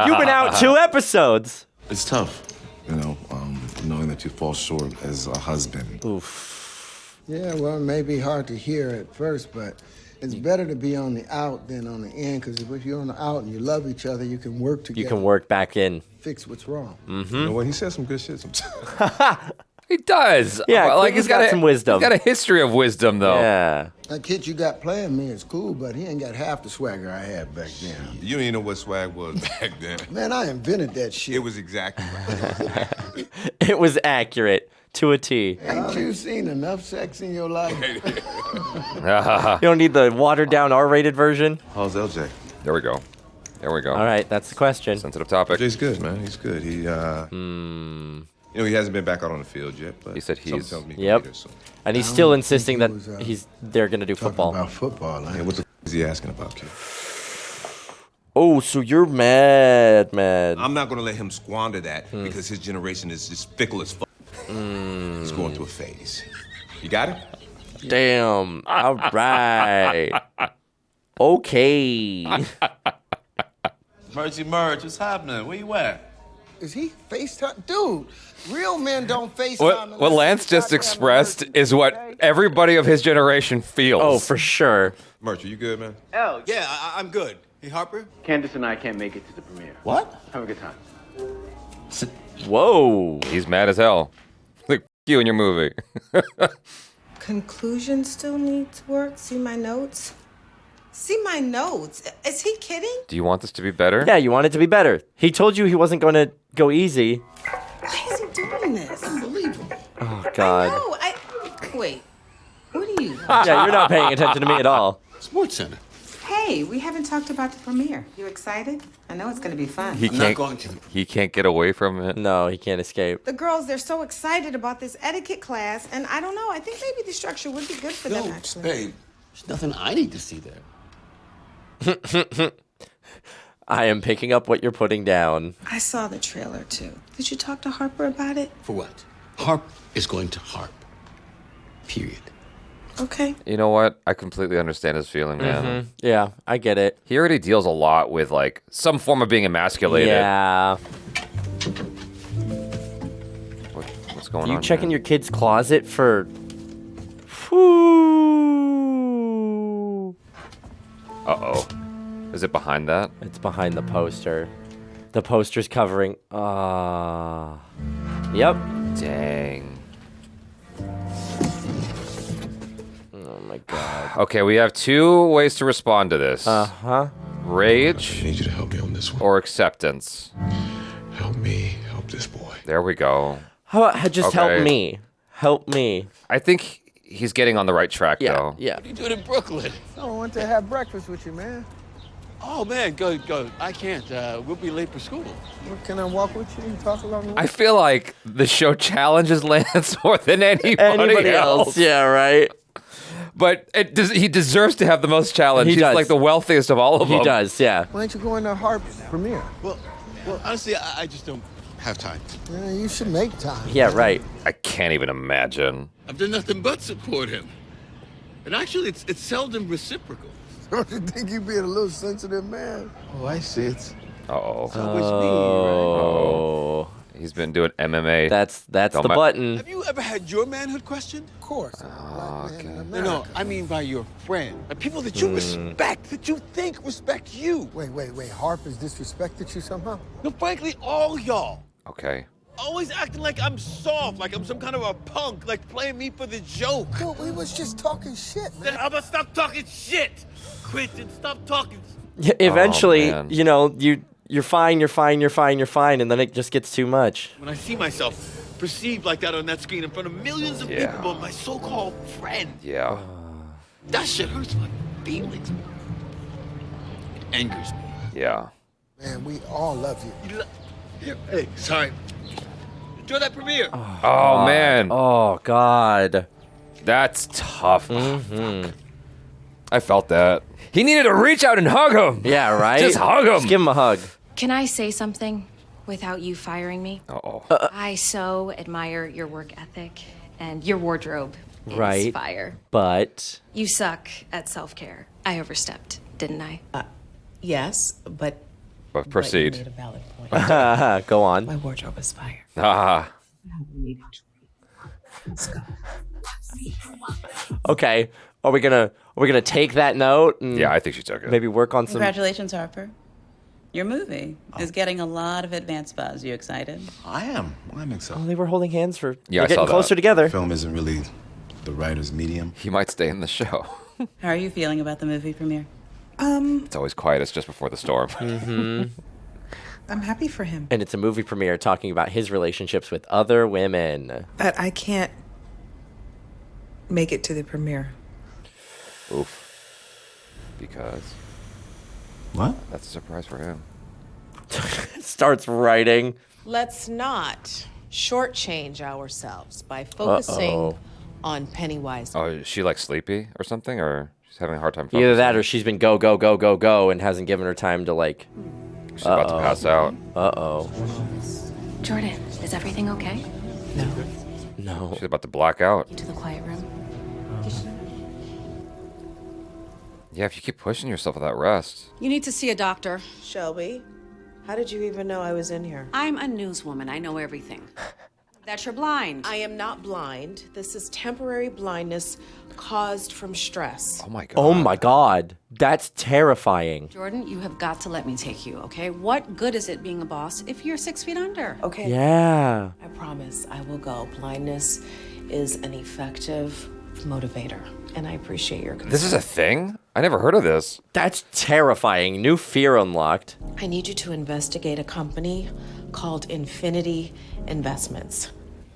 You've been out 2 episodes. It's tough, knowing that you fall short as a husband. Oof. Yeah, well, it may be hard to hear at first, but it's better to be on the out than on the in, because if you're on the out and you love each other, you can work together. You can work back in. Fix what's wrong. Mm-hmm. You know what? He says some good shit sometimes. He does. Yeah, like he's got some wisdom. He's got a history of wisdom, though. Yeah. That kid you got playing me is cool, but he ain't got half the swagger I had back then. You don't even know what swag was back then. Man, I invented that shit. It was exactly right. It was accurate to a T. Ain't you seen enough sex in your life? You don't need the watered down R-rated version? How's LJ? There we go. There we go. All right, that's the question. Sensitive topic. Jay's good, man. He's good. He You know, he hasn't been back out on the field yet, but he said something tells me Yep. he'll be there soon. And he's still insisting that they're going to do football. About football, Yeah, what the is he asking about, kid? Oh, so you're mad. I'm not gonna let him squander that because his generation is just fickle as fuck. He's going through a phase. You got it? Damn. All right. Okay. Merge, what's happening? Where you at? Is he FaceTime? Dude, real men don't FaceTime. What Lance just expressed is what everybody of his generation feels. Oh, for sure. Merch, are you good, man? Oh, yeah, I'm good. Hey, Harper? Candace and I can't make it to the premiere. What? Have a good time. Whoa. He's mad as hell. Like, you and your movie. Conclusion still needs work. See my notes? See my notes. Is he kidding? Do you want this to be better? Yeah, you want it to be better. He told you he wasn't going to go easy. Why is he doing this? Unbelievable. Oh, God. No, wait. What are you? Yeah, you're not paying attention to me at all. Sports Center. Hey, we haven't talked about the premiere. You excited? I know it's going to be fun. He can't get away from it. No, he can't escape. The girls, they're so excited about this etiquette class, and I don't know. I think maybe the structure would be good for them, actually. Babe, there's nothing I need to see there. I am picking up what you're putting down. I saw the trailer, too. Did you talk to Harper about it? For what? Harp is going to harp. Period. Okay. You know what? I completely understand his feeling, man. Yeah, I get it. He already deals a lot with, like, some form of being emasculated. Yeah. What's going on? You checking your kid's closet for... Uh-oh. Is it behind that? It's behind the poster. The poster's covering... Yep. Dang. Oh, my God. Okay, we have two ways to respond to this. Uh-huh. Rage. I need you to help me on this one. Or acceptance. Help me, help this boy. There we go. How about just help me? Help me. I think he's getting on the right track, though. Yeah. What are you doing in Brooklyn? I want to have breakfast with you, man. Oh, man, go. I can't. We'll be late for school. Well, can I walk with you and talk along the way? I feel like the show challenges Lance more than anybody else. Yeah, right. But he deserves to have the most challenge. He He's does. like the wealthiest of all of them. He does, yeah. Why don't you go in the Harp premiere? Well, honestly, I just don't have time. Yeah, you should make time. Yeah, right. I can't even imagine. I've done nothing but support him. And actually, it's seldom reciprocal. Don't you think you being a little sensitive, man? Oh, I see it. Uh-oh. It's always me, right? Oh. He's been doing MMA. That's the button. Have you ever had your manhood questioned? Of course. No, I mean by your friend. By people that you respect, that you think respect you. Wait. Harp has disrespected you somehow? No, frankly, all y'all. Okay. Always acting like I'm soft, like I'm some kind of a punk, like playing me for the joke. Dude, we was just talking shit, man. Then how about stop talking shit? Quit and stop talking. Yeah, eventually, man. you know, you're fine, and then it just gets too much. When I see myself perceived like that on that screen in front of millions of people, my so-called friend, Yeah. that shit hurts my feelings. It angers me. Yeah. Man, we all love you. Here, hey, sorry. Enjoy that premiere. Oh, man. Oh, God. That's tough. Fuck. I felt that. He needed to reach out and hug him. Yeah, right? Just hug him. Just give him a hug. Can I say something without you firing me? Uh-oh. I so admire your work ethic and your wardrobe is Right. fire. But... You suck at self-care. I overstepped, didn't I? Yes, but proceed. you made a valid point. Go on. My wardrobe is fire. Ah. Let's go. Okay. Are we gonna take that note? And Yeah, I think she took it. Maybe work on some... Congratulations, Harper. Your movie is getting a lot of advance buzz. You excited? I am. I'm Oh, excited. they were holding hands for... Yeah, I They're saw getting that. closer together. Film isn't really the writer's medium. He might stay in the show. How are you feeling about the movie premiere? It's always quietest just before the storm. I'm happy for him. And it's a movie premiere talking about his relationships with other women. But I can't make it to the premiere. Oof. Because... What? That's a surprise for him. Starts writing. Let's not shortchange ourselves by focusing on Pennywise. Oh, is she like sleepy or something, or she's having a hard time focusing? Either that, or she's been go, and hasn't given her time to like. She's about to pass out. Jordan, is everything okay? No. She's about to black out. To the quiet room. Yeah, if you keep pushing yourself without rest. You need to see a doctor. Shelby, how did you even know I was in here? I'm a newswoman. I know everything. That you're blind. I am not blind. This is temporary blindness caused from stress. Oh my god. Oh my god. That's terrifying. Jordan, you have got to let me take you, okay? What good is it being a boss if you're 6 feet under? Okay. Yeah. I promise I will go. Blindness is an effective motivator, and I appreciate your concern. This is a thing? I never heard of this. That's terrifying. New fear unlocked. I need you to investigate a company called Infinity Investments.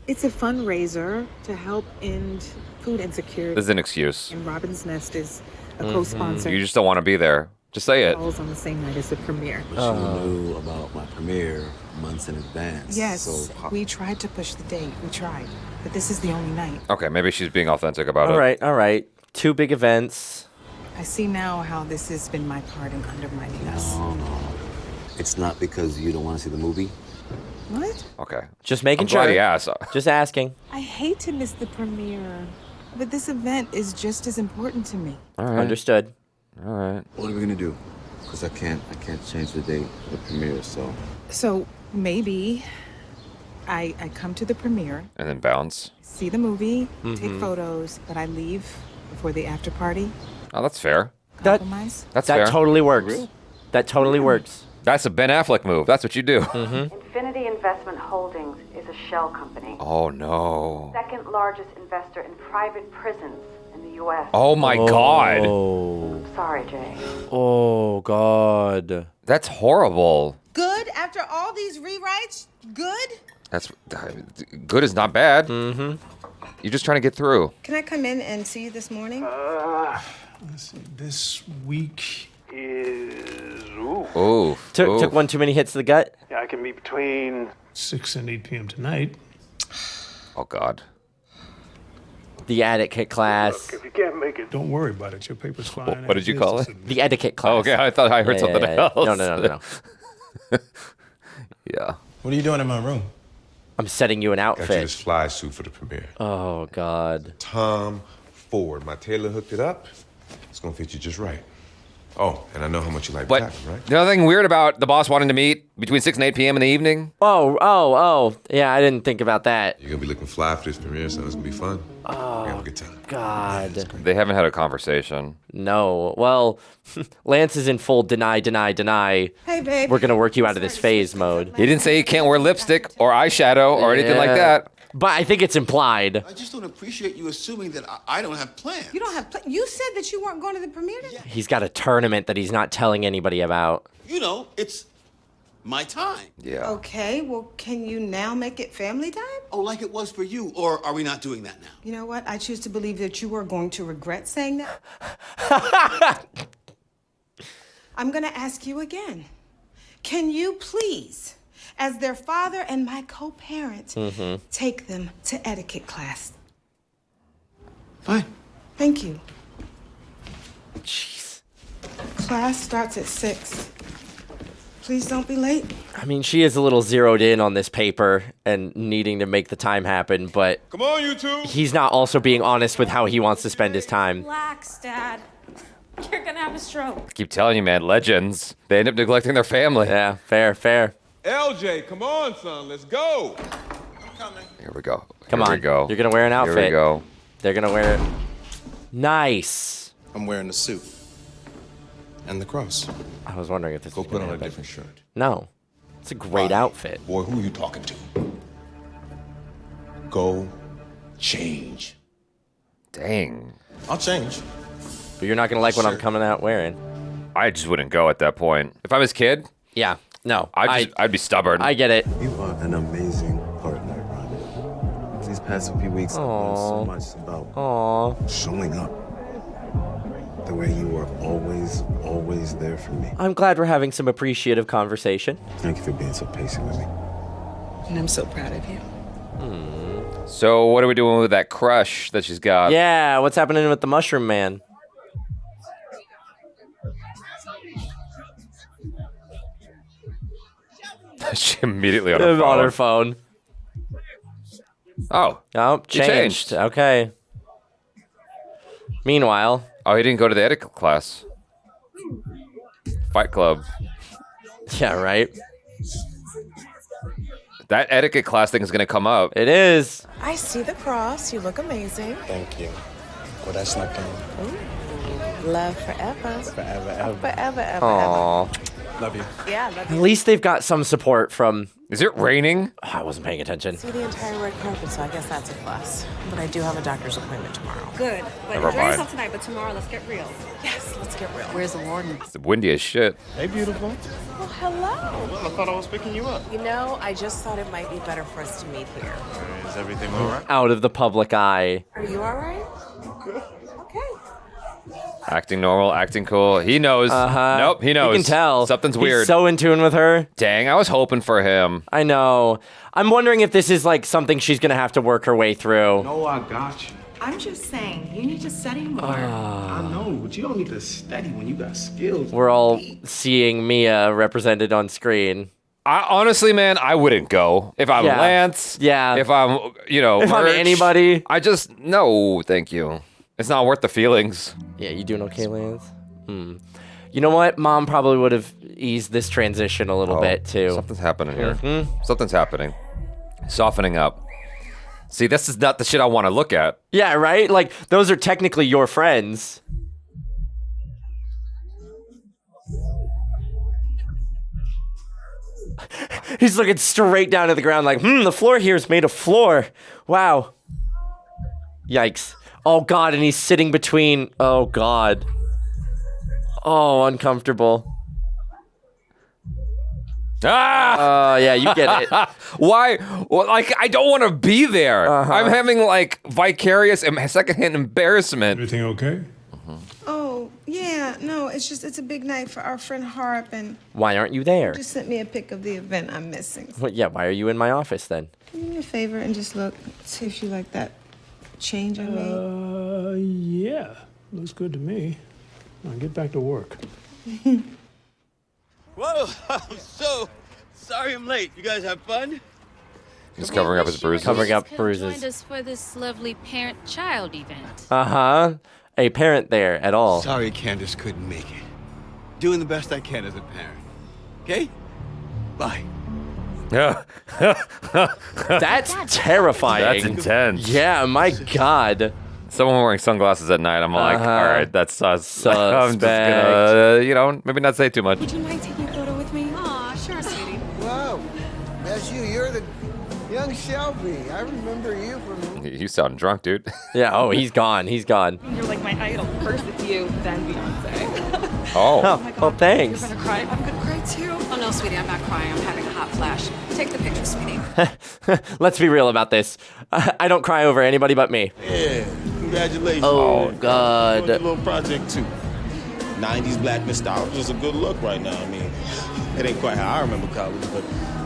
It's a fundraiser to help end food insecurity. This is an excuse. And Robin's Nest is a co-sponsor. You just don't want to be there. Just say it. Falls on the same night as the premiere. But you knew about my premiere months in advance. Yes, So we tried to push the date. We tried, but this is the only night. Okay, maybe she's being authentic about it. All right. 2 big events. I see now how this has been my part in undermining us. No. It's not because you don't want to see the movie. What? Okay. Just making I'm sure. glad he asked. Just asking. I hate to miss the premiere, but this event is just as important to me. All right. Understood. All right. What are we gonna do? Because I can't change the date of the premiere, so. So maybe I come to the premiere, And then bounce. see the movie, take photos, but I leave before the after party. Oh, that's fair. Compromise? That's That fair. totally works. That totally works. That's a Ben Affleck move. That's what you do. Infinity Investment Holdings is a shell company. Oh, no. Second largest investor in private prisons in the U.S. Oh, my God. Sorry, Jay. Oh, God. That's horrible. Good after all these rewrites? Good? That's good is not bad. You're just trying to get through. Can I come in and see you this morning? Let's see. This week is. Ooh. Took one too many hits to the gut. Yeah, I can meet between 6 and 8 p.m. tonight. Oh, God. The etiquette class. If you can't make it, don't worry about it. Your paper's fine. What did you call it? The etiquette class. Oh, okay. I thought I heard something else. No. Yeah. What are you doing in my room? I'm setting you an Got you outfit. this fly suit for the premiere. Oh, God. Tom Ford. My tailor hooked it up. It's gonna fit you just right. Oh, and I know how much you like But black, right? nothing weird about the boss wanting to meet between 6 and 8 p.m. in the evening? Oh. Yeah, I didn't think about that. You're gonna be looking fly for this premiere, so it's gonna be fun. Oh, We're gonna have a good time. God. They haven't had a conversation. No. Well, Lance is in full deny. Hey, babe. We're going to work you out of this phase mode. He didn't say he can't wear lipstick or eyeshadow or anything like that. But I think it's implied. I just don't appreciate you assuming that I don't have plans. You don't have You said that you weren't going to the premiere today? He's got a tournament that he's not telling anybody about. You know, it's my time. Yeah. Okay, well, can you now make it family time? Oh, like it was for you, or are we not doing that now? You know what? I choose to believe that you are going to regret saying that. I'm going to ask you again. Can you please, as their father and my co-parent, take them to etiquette class? Fine. Thank you. Jeez. Class starts at 6. Please don't be late. I mean, she is a little zeroed in on this paper and needing to make the time happen, but Come on, you two. he's not also being honest with how he wants to spend his time. Relax, Dad. You're gonna have a stroke. Keep telling you, man, legends. They end up neglecting their family. Yeah, fair. LJ, come on, son. Let's go. I'm coming. Here we go. Come Here on. we go. You're going to wear an outfit. Here we go. They're going to wear it. Nice. I'm wearing the suit. And the cross. I was wondering if this Go was put gonna on a happen. different shirt. No. It's a great outfit. Boy, who are you talking to? Go change. Dang. I'll change. But you're not going to like what I'm coming out wearing. I just wouldn't go at that point. If I was a kid, Yeah. No. I'd be stubborn. I get it. You are an amazing partner, Ronnie. These past few weeks, I've learned so much about showing up. The way you were always there for me. I'm glad we're having some appreciative conversation. Thank you for being so patient with me. And I'm so proud of you. So what are we doing with that crush that she's got? Yeah, what's happening with the mushroom man? She immediately on her phone. On her phone. Oh, changed. Okay. Meanwhile, he didn't go to the etiquette class. Fight Club. Yeah, right. That etiquette class thing is going to come up. It is. I see the cross. You look amazing. Thank you. Well, that's not going. Love forever. Forever, ever. Forever, ever, Aww. Love you. Yeah, love you. At least they've got some support from... Is it raining? Oh, I wasn't paying attention. See the entire red carpet, so I guess that's a plus. But I do have a doctor's appointment tomorrow. Good. But Never enjoy mind. yourself tonight, but tomorrow let's get real. Yes, let's get real. Where's the warden? It's windy as shit. Hey, beautiful. Oh, hello. Well, I thought I was picking you up. You know, I just thought it might be better for us to meet here. Is everything all right? Out of the public eye. Are you all right? Good. Okay. Acting normal, acting cool. He knows. Nope, he knows. You can tell. Something's weird. He's so in tune with her. Dang, I was hoping for him. I know. I'm wondering if this is like something she's going to have to work her way through. No, I got you. I'm just saying, you need to study more. I know, but you don't need to study when you got skills. We're all seeing Mia represented on screen. Honestly, man, I wouldn't go. If I'm Yeah. Lance. Yeah. If I'm, If I'm Merch, anybody. I just, no, thank you. It's not worth the feelings. Yeah, you doing okay, Lance? You know what? Mom probably would have eased this transition a little bit, too. Something's happening here. Something's happening. Softening up. See, this is not the shit I want to look at. Yeah, right? Like, those are technically your friends. He's looking straight down at the ground like, the floor here is made of floor. Wow. Yikes. Oh, God, and he's sitting between... Oh, God. Oh, uncomfortable. Ah! Yeah, you get it. Why? Well, like, I don't want to be there. I'm having, like, vicarious and secondhand embarrassment. Everything okay? Oh, yeah, no, it's a big night for our friend Harp, and Why aren't you there? just sent me a pic of the event I'm missing. Well, yeah, why are you in my office then? Can you do me a favor and just look, see if you like that change I made? Yeah. Looks good to me. I'll get back to work. Whoa, I'm so sorry I'm late. You guys have fun? He's covering up his bruises. Covering up Joined bruises. us for this lovely parent-child event. A parent there at all. Sorry Candace couldn't make it. Doing the best I can as a parent. Okay? Bye. That's terrifying. That's intense. Yeah, my God. Someone wearing sunglasses at night, I'm like, all right, that's sus. I'm just Suspect. gonna, maybe not say too much. Would you mind taking a photo with me? Aw, sure, sweetie. Whoa, that's you. You're the young Shelby. I remember you from... You sound drunk, dude. Yeah, oh, he's gone. He's gone. You're like my idol. First it's you, then Beyonce. Oh. Well, thanks. You're gonna cry? I'm gonna cry too. Oh, no, sweetie, I'm not crying. I'm having a hot flash. Take the picture, sweetie. Let's be real about this. I don't cry over anybody but me. Yeah, congratulations. Oh, God. Your little project too. 90s black nostalgia is a good look right now. I mean, it ain't quite how I remember college, but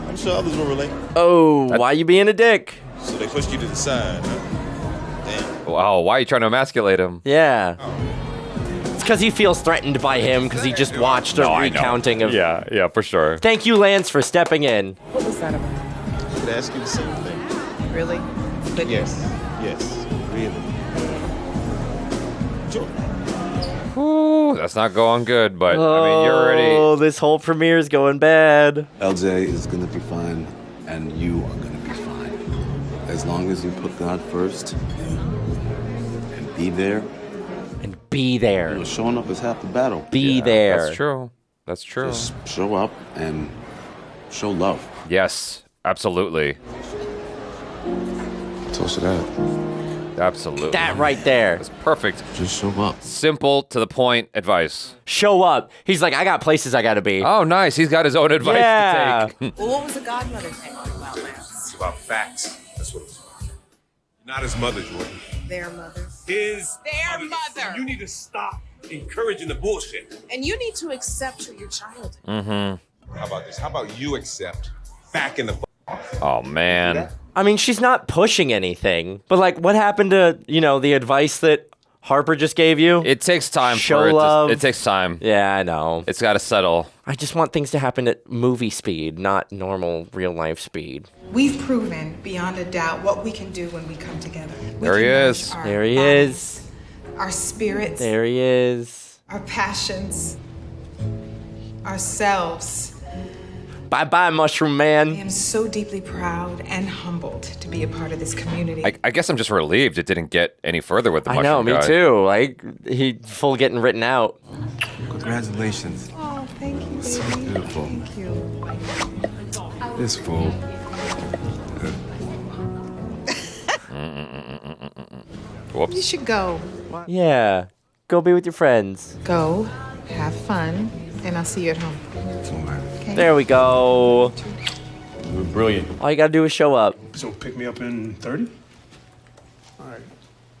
I'm sure others will relate. Oh, why you being a dick? So they pushed you to the side, huh? Damn. Wow, why are you trying to emasculate him? Yeah. It's because he feels threatened by him because he just watched a recounting of... Yeah, for sure. Thank you, Lance, for stepping in. What was that about? I could ask you the same thing. Really? Good Yes, really. Sure. Ooh, that's not going good, but I mean, you're already... Oh, this whole premiere is going bad. LJ is gonna be fine, and you are gonna be fine. As long as you put God first and be there. Be there. You know, showing up is half the battle. Be there. That's true. That's true. Just show up and show love. Yes, absolutely. Toast to that. Absolutely. That right there. That's perfect. Just show up. Simple, to the point advice. Show up. He's like, I got places I gotta be. Oh, nice. He's got his own advice to take. Well, what was the godmother thing all about, Lance? It's about facts. That's what it was about. Not his mother, Jordan. Their mother. Their mother. You need to stop encouraging the bullshit. And you need to accept who your child is. Mm-hmm. How about this? How about you accept back in the Oh, man. I mean, she's not pushing anything, but like, what happened to, the advice that Harper just gave you? It takes time Show for it. love. It takes time. Yeah, I know. It's got to settle. I just want things to happen at movie speed, not normal real life speed. We've proven beyond a doubt what we can do when we come together. There he is. There he is. Our spirits. There he is. Our passions. Ourselves. Bye-bye, Mushroom Man. I am so deeply proud and humbled to be a part of this community. I guess I'm just relieved it didn't get any further with the mushroom I know, me guy. too. Like, he full getting written out. Congratulations. Oh, thank you, So baby. beautiful. Thank you. This fool. Whoops. You should go. Yeah. Go be with your friends. Go, have fun, and I'll see you at home. Okay? There we go. You were brilliant. All you gotta do is show up. So pick me up in 30? All right.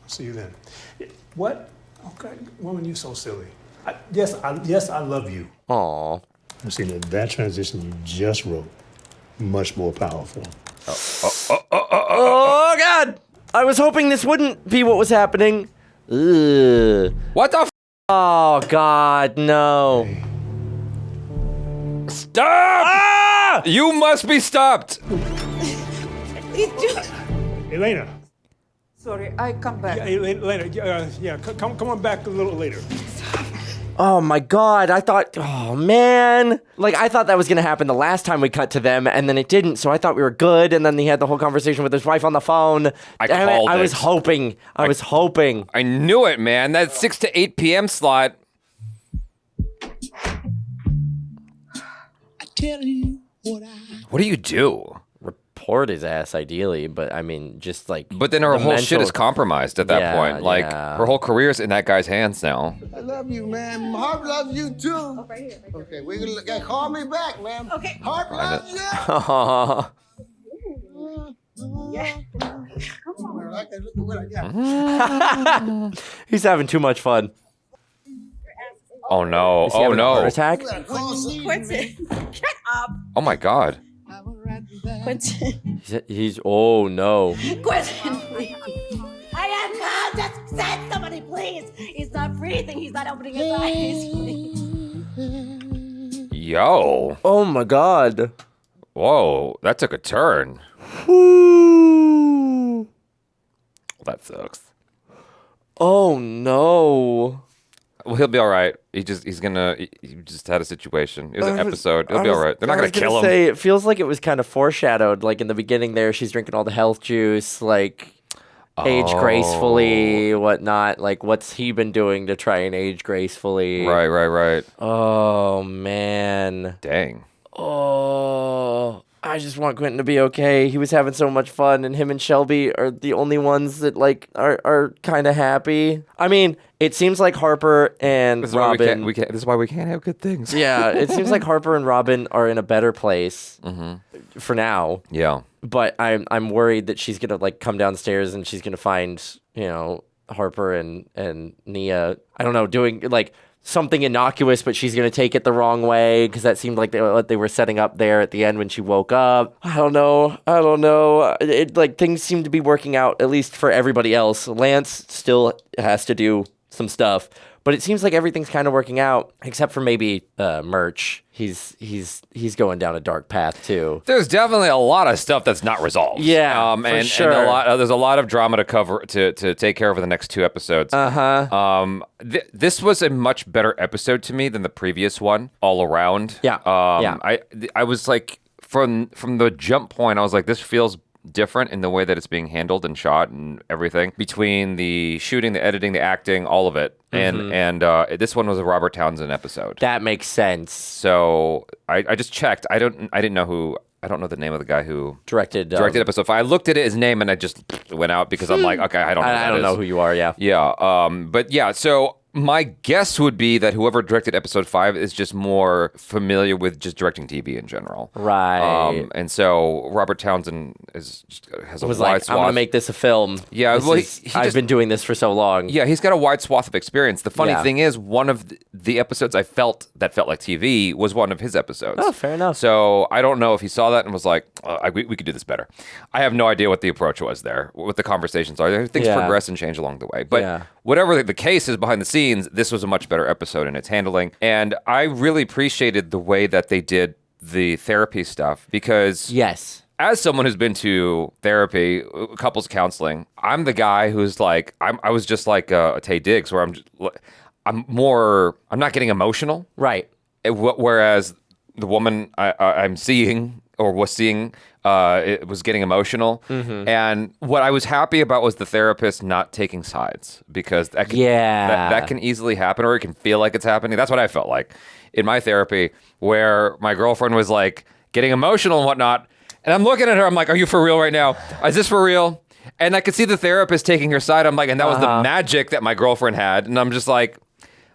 I'll see you then. What? Okay. Woman, you so silly. Yes, I love you. Aw. See, that transition you just wrote, much more powerful. Oh, God! I was hoping this wouldn't be what was happening. Ugh. What the f? Oh, God, no. Hey. Stop! Ah! You must be stopped. Elena. Sorry, I come back. Yeah, Elena, come on back a little later. Oh my God, I thought, oh man. Like, I thought that was gonna happen the last time we cut to them, and then it didn't, so I thought we were good, and then he had the whole conversation with his wife on the phone. I was hoping. I was hoping. I knew it, man. That 6 to 8 p.m. slot. I tell you what What do you do? Report his ass, ideally, but I mean, just like. But then her whole shit is compromised at that point. Like, her whole career's in that guy's hands now. I love you, man. Harp loves you too. Oh, right here. Okay, we're gonna call me back, man. Okay. Harp loves you. Yeah. He's having too much fun. Oh no! Is he Oh having a no! heart attack? Quentin, get up. Oh my God! Quentin. He's oh no. Quentin, please. I am God. Just send somebody, please. He's not breathing. He's not opening his eyes. Yo! Oh my God! Whoa! That took a turn. Ooh. That sucks. Oh no! Well, he'll be all right. He just had a situation. It was an episode. He'll be all right. They're not gonna kill him. It feels like it was kind of foreshadowed. Like in the beginning, there, she's drinking all the health juice, like age gracefully, whatnot. Like, what's he been doing to try and age gracefully? Right. Oh man. Dang. Oh, I just want Quentin to be okay. He was having so much fun, and him and Shelby are the only ones that like are kind of happy. I mean, it seems like Harper and Robin. This is why we can't have good things. Yeah, it seems like Harper and Robin are in a better place for now. Yeah, but I'm worried that she's gonna like come downstairs and she's gonna find Harper and Nia. I don't know, doing like something innocuous, but she's gonna take it the wrong way because that seemed like what they were setting up there at the end when she woke up. I don't know. It like things seem to be working out, at least for everybody else. Lance still has to do some stuff, but it seems like everything's kind of working out except for maybe Murch. He's going down a dark path too. There's definitely a lot of stuff that's not resolved. Yeah, for sure. And there's a lot of drama to cover to take care of in the next 2 episodes. This was a much better episode to me than the previous one all around. Yeah. I was like from the jump point, I was like, this feels different in the way that it's being handled and shot and everything, between the shooting, the editing, the acting, all of it. And this one was a Robert Townsend episode. That makes sense. So I just checked. I don't know the name of the guy who directed episode 5. I looked at his name and I just went out because I'm like, okay, I don't know who you are. Yeah. Yeah. But yeah, so My guess would be that whoever directed episode 5 is just more familiar with just directing TV in general. Right. And so Robert Townsend has a wide like, swath. I'm going to make this a film. Yeah, I've been doing this for so long. Yeah, he's got a wide swath of experience. The funny thing is, one of the episodes I felt that felt like TV was one of his episodes. Oh, fair enough. So I don't know if he saw that and was like, we could do this better. I have no idea what the approach was there, what the conversations are. Things progress and change along the way. But whatever the case is behind the scenes, this was a much better episode in its handling. And I really appreciated the way that they did the therapy stuff because as someone who's been to therapy, couples counseling, I'm the guy who's like, I was just like a Taye Diggs where I'm not getting emotional. Right. Whereas the woman I'm seeing or was seeing, it was getting emotional. Mm-hmm. And what I was happy about was the therapist not taking sides because that can easily happen or it can feel like it's happening. That's what I felt like in my therapy where my girlfriend was like getting emotional and whatnot. And I'm looking at her, I'm like, are you for real right now? Is this for real? And I could see the therapist taking her side. I'm like, and that was the magic that my girlfriend had. And I'm just like,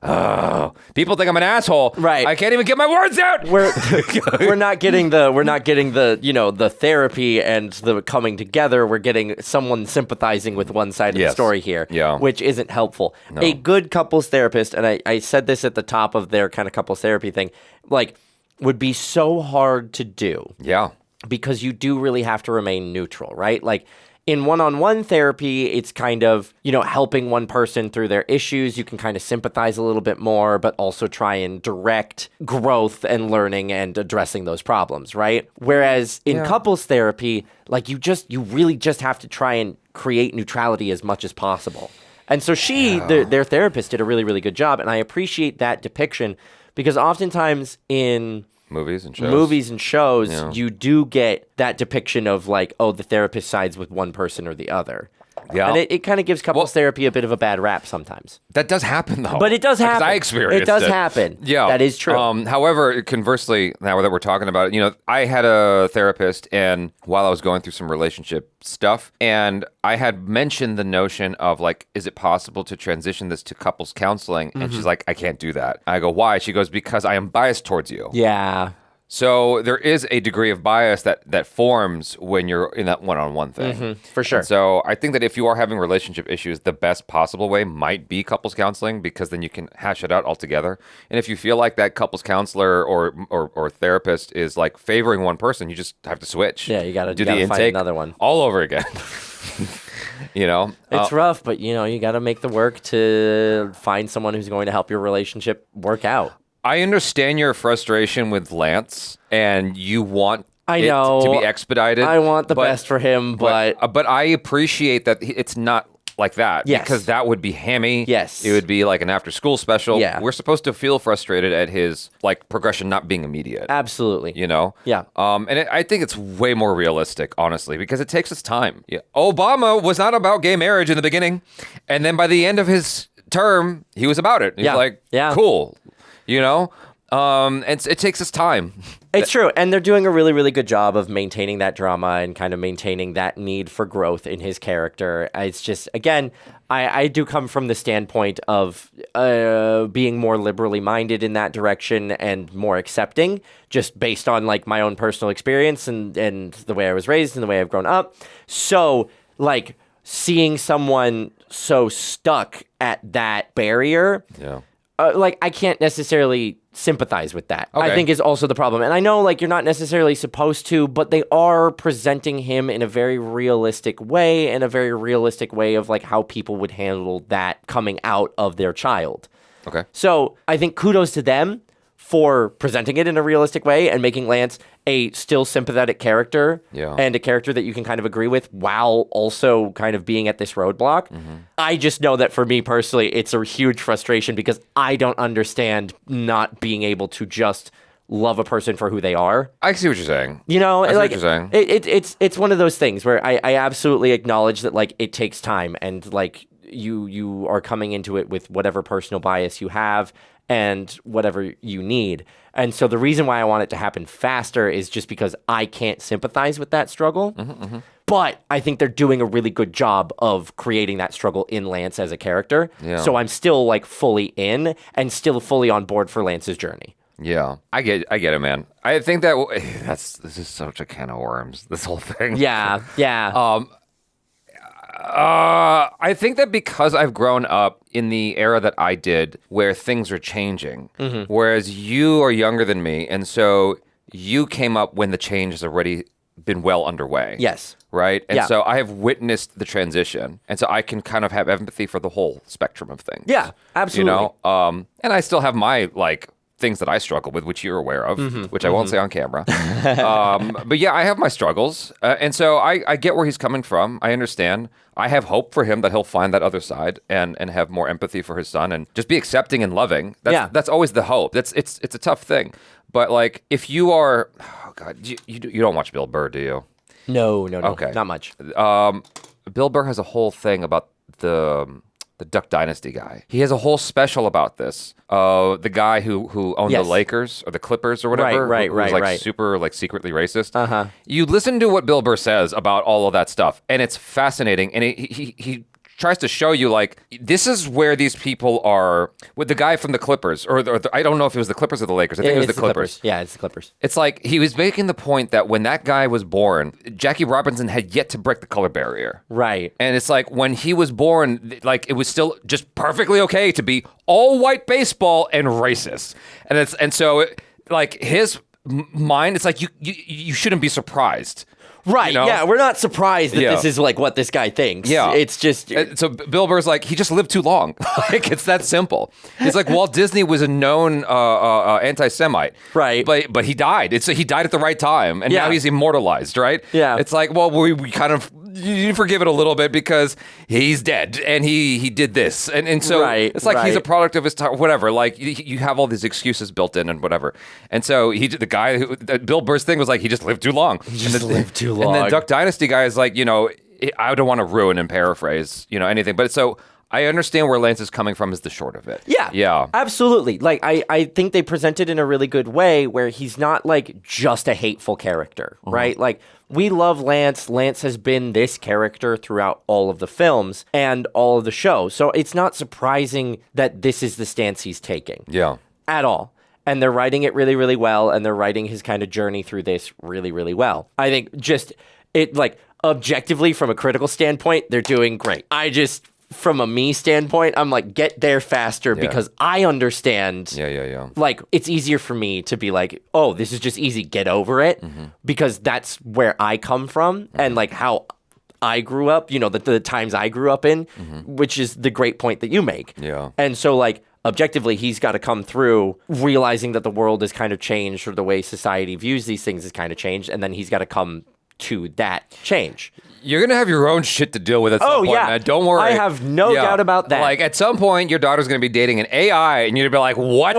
oh, people think I'm an asshole. Right. I can't even get my words out. We're not getting the therapy and the coming together. We're getting someone sympathizing with one side of the story here, which isn't helpful. No. A good couples therapist, and I said this at the top of their kind of couples therapy thing, like would be so hard to do. Yeah. Because you do really have to remain neutral, right? Like in one-on-one therapy, it's kind of, helping one person through their issues. You can kind of sympathize a little bit more, but also try and direct growth and learning and addressing those problems, right? Whereas in couples therapy, like you really just have to try and create neutrality as much as possible. And so their therapist did a really, really good job. And I appreciate that depiction because oftentimes in movies and shows, you do get that depiction of like, oh, the therapist sides with one person or the other. Yeah. And it kind of gives couples therapy a bit of a bad rap sometimes. That does happen, though. But it does happen. Because I experienced it. It does happen. Yeah. That is true. However, conversely, now that we're talking about it, I had a therapist, and while I was going through some relationship stuff, and I had mentioned the notion of, like, is it possible to transition this to couples counseling? And she's like, I can't do that. I go, why? She goes, because I am biased towards you. Yeah. So there is a degree of bias that forms when you're in that one-on-one thing. Mm-hmm, for sure. And so I think that if you are having relationship issues, the best possible way might be couples counseling because then you can hash it out all together. And if you feel like that couples counselor or therapist is like favoring one person, you just have to switch. Yeah, you got to do the intake another one all over again. It's rough, but you got to make the work to find someone who's going to help your relationship work out. I understand your frustration with Lance, and you want it to be expedited. I want the best for him, but I appreciate that it's not like that. Yes. Because that would be hammy. Yes. It would be like an after-school special. Yeah. We're supposed to feel frustrated at his progression not being immediate. Absolutely. Yeah. I think it's way more realistic, honestly, because it takes us time. Yeah. Obama was not about gay marriage in the beginning, and then by the end of his term, he was about it. He's like, cool. And it takes us time. It's true. And they're doing a really, really good job of maintaining that drama and kind of maintaining that need for growth in his character. It's just, again, I do come from the standpoint of being more liberally minded in that direction and more accepting, just based on like my own personal experience and the way I was raised and the way I've grown up. So like seeing someone so stuck at that barrier, I can't necessarily sympathize with that. Okay. I think is also the problem. And I know you're not necessarily supposed to, but they are presenting him in a very realistic way of like how people would handle that coming out of their child. Okay. So I think kudos to them for presenting it in a realistic way and making Lance a still sympathetic character and a character that you can kind of agree with while also kind of being at this roadblock. Mm-hmm. I just know that for me personally, it's a huge frustration because I don't understand not being able to just love a person for who they are. I see what you're saying. I see what you're saying. It's one of those things where I absolutely acknowledge that it takes time and you are coming into it with whatever personal bias you have and whatever you need. And so the reason why I want it to happen faster is just because I can't sympathize with that struggle. Mm-hmm, mm-hmm. But I think they're doing a really good job of creating that struggle in Lance as a character. Yeah. So I'm still like fully in and still fully on board for Lance's journey. Yeah, I get it, man. I think that this is such a can of worms, this whole thing. Yeah. I think that because I've grown up in the era that I did, where things are changing, whereas you are younger than me, and so you came up when the change has already been well underway. Yes. Right? And Yeah. so I have witnessed the transition, and so I can kind of have empathy for the whole spectrum of things. Yeah, absolutely. You know? And I still have my, like, things that I struggle with, which you're aware of, which I won't say on camera. But yeah, I have my struggles. And so I get where he's coming from. I understand. I have hope for him that he'll find that other side and have more empathy for his son and just be accepting and loving. That's always the hope. It's a tough thing. But like, if you are, oh God, you don't watch Bill Burr, do you? No. Okay. Not much. Bill Burr has a whole thing about the Duck Dynasty guy. He has a whole special about this. The guy who owned the Lakers or the Clippers or whatever. Right. Who was like super like secretly racist. You listen to what Bill Burr says about all of that stuff, and it's fascinating. And he tries to show you like this is where these people are with the guy from the Clippers or I don't know if it was the Clippers or the Lakers. I think it was the Clippers. Yeah, it's the Clippers. It's like he was making the point that when that guy was born, Jackie Robinson had yet to break the color barrier. Right. And it's like when he was born, like it was still just perfectly okay to be all white baseball and racist. And so like his mind, it's like you shouldn't be surprised. Right, you know? yeah, we're not surprised that this is like what this guy thinks. Yeah. It's just... So Bill Burr's like, he just lived too long. Like, it's that simple. It's like Walt Disney was a known anti-Semite. Right. But he died. He died at the right time, and now he's immortalized, right? Yeah. It's like, well, we kind of... You forgive it a little bit because he's dead, and he did this. And so it's like he's a product of his time, whatever. Like, you have all these excuses built in and whatever. And so the guy Bill Burr's thing was like, he just lived too long. Lived too long. And then Duck Dynasty guy is like, I don't want to ruin and paraphrase, anything. But so I understand where Lance is coming from is the short of it. Yeah, absolutely. Like, I think they present it in a really good way where he's not like just a hateful character, right? Like, we love Lance. Lance has been this character throughout all of the films and all of the show. So it's not surprising that this is the stance he's taking. Yeah. At all. And they're writing it really, really well, and they're writing his kind of journey through this really, really well. I think just it, like, objectively, from a critical standpoint, they're doing great. From a me standpoint, I'm like, get there faster because I understand. Yeah. Like, it's easier for me to be like, oh, this is just easy, get over it, because that's where I come from and like how I grew up, the times I grew up in, which is the great point that you make. Yeah. And so, like, objectively, he's got to come through realizing that the world has kind of changed or the way society views these things has kind of changed, and then he's got to come to that change. You're going to have your own shit to deal with at some point, man. Don't worry. I have no doubt about that. Like, at some point, your daughter's going to be dating an AI, and you're going to be like, what?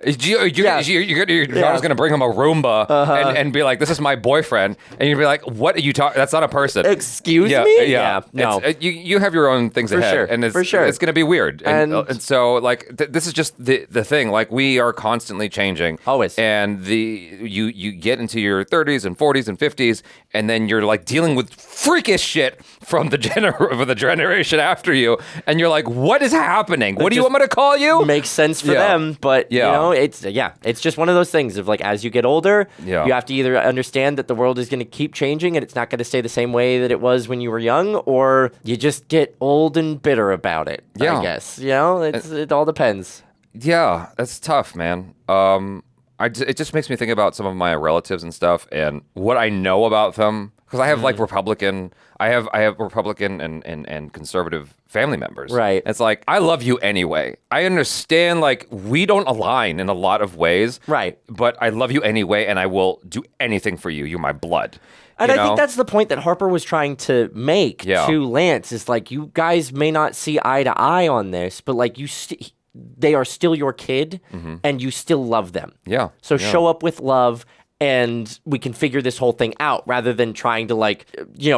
Your daughter's going to bring him a Roomba and be like, this is my boyfriend. And you'd be like, what are you talking? That's not a person. Excuse me? Yeah. No. You have your own things ahead. Sure. And it's going to be weird. And so, like, this is just the thing. Like, we are constantly changing. Always. And you get into your 30s and 40s and 50s, and then you're, like, dealing with freakish shit from the generation after you. And you're like, what is happening? What do you want me to call you? Makes sense for them, but it's just one of those things of like, as you get older, you have to either understand that the world is going to keep changing and it's not going to stay the same way that it was when you were young, or you just get old and bitter about it. I guess it all depends. Yeah, that's tough, man. It just makes me think about some of my relatives and stuff and what I know about them, because I have like Republican and conservative family members. Right. It's like, I love you anyway. I understand, like, we don't align in a lot of ways. Right. But I love you anyway, and I will do anything for you. You're my blood. And I think that's the point that Harper was trying to make to Lance, is like, you guys may not see eye to eye on this, but like, they are still your kid, and you still love them. Yeah. So show up with love, and we can figure this whole thing out, rather than trying to, like,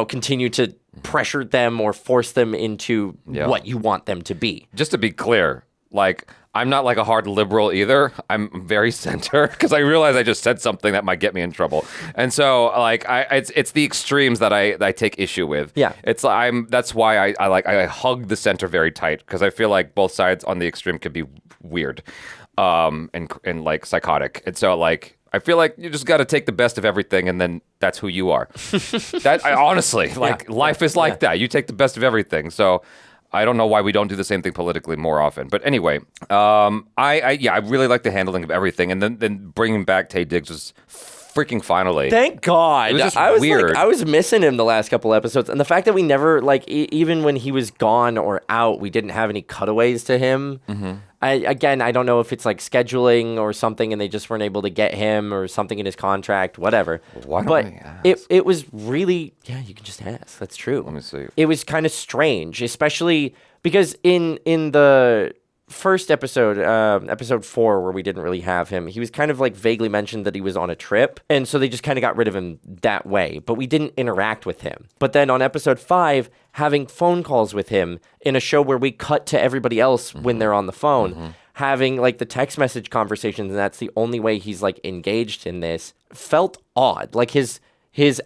continue to pressure them or force them into what you want them to be. Just to be clear, like, I'm not like a hard liberal either. I'm very center because I realize I just said something that might get me in trouble. And so like it's the extremes that I take issue with. Yeah. That's why I hug the center very tight because I feel like both sides on the extreme could be weird and like psychotic. And so like I feel like you just got to take the best of everything, and then that's who you are. Honestly, like life is like that. You take the best of everything. So I don't know why we don't do the same thing politically more often. But anyway, I really like the handling of everything, and then bringing back Taye Diggs was freaking finally. Thank God. It was just I was weird. I was missing him the last couple episodes, and the fact that we never like even when he was gone or out, we didn't have any cutaways to him. Mm-hmm. I don't know if it's like scheduling or something, and they just weren't able to get him or something in his contract, whatever. Why don't we ask? It was really you can just ask. That's true. Let me see. It was kind of strange, especially because in the first episode, episode 4, where we didn't really have him, he was kind of like vaguely mentioned that he was on a trip, and so they just kind of got rid of him that way, but we didn't interact with him. But then on episode 5, having phone calls with him in a show where we cut to everybody else when they're on the phone, having like the text message conversations, and that's the only way he's like engaged in this, felt odd. Like his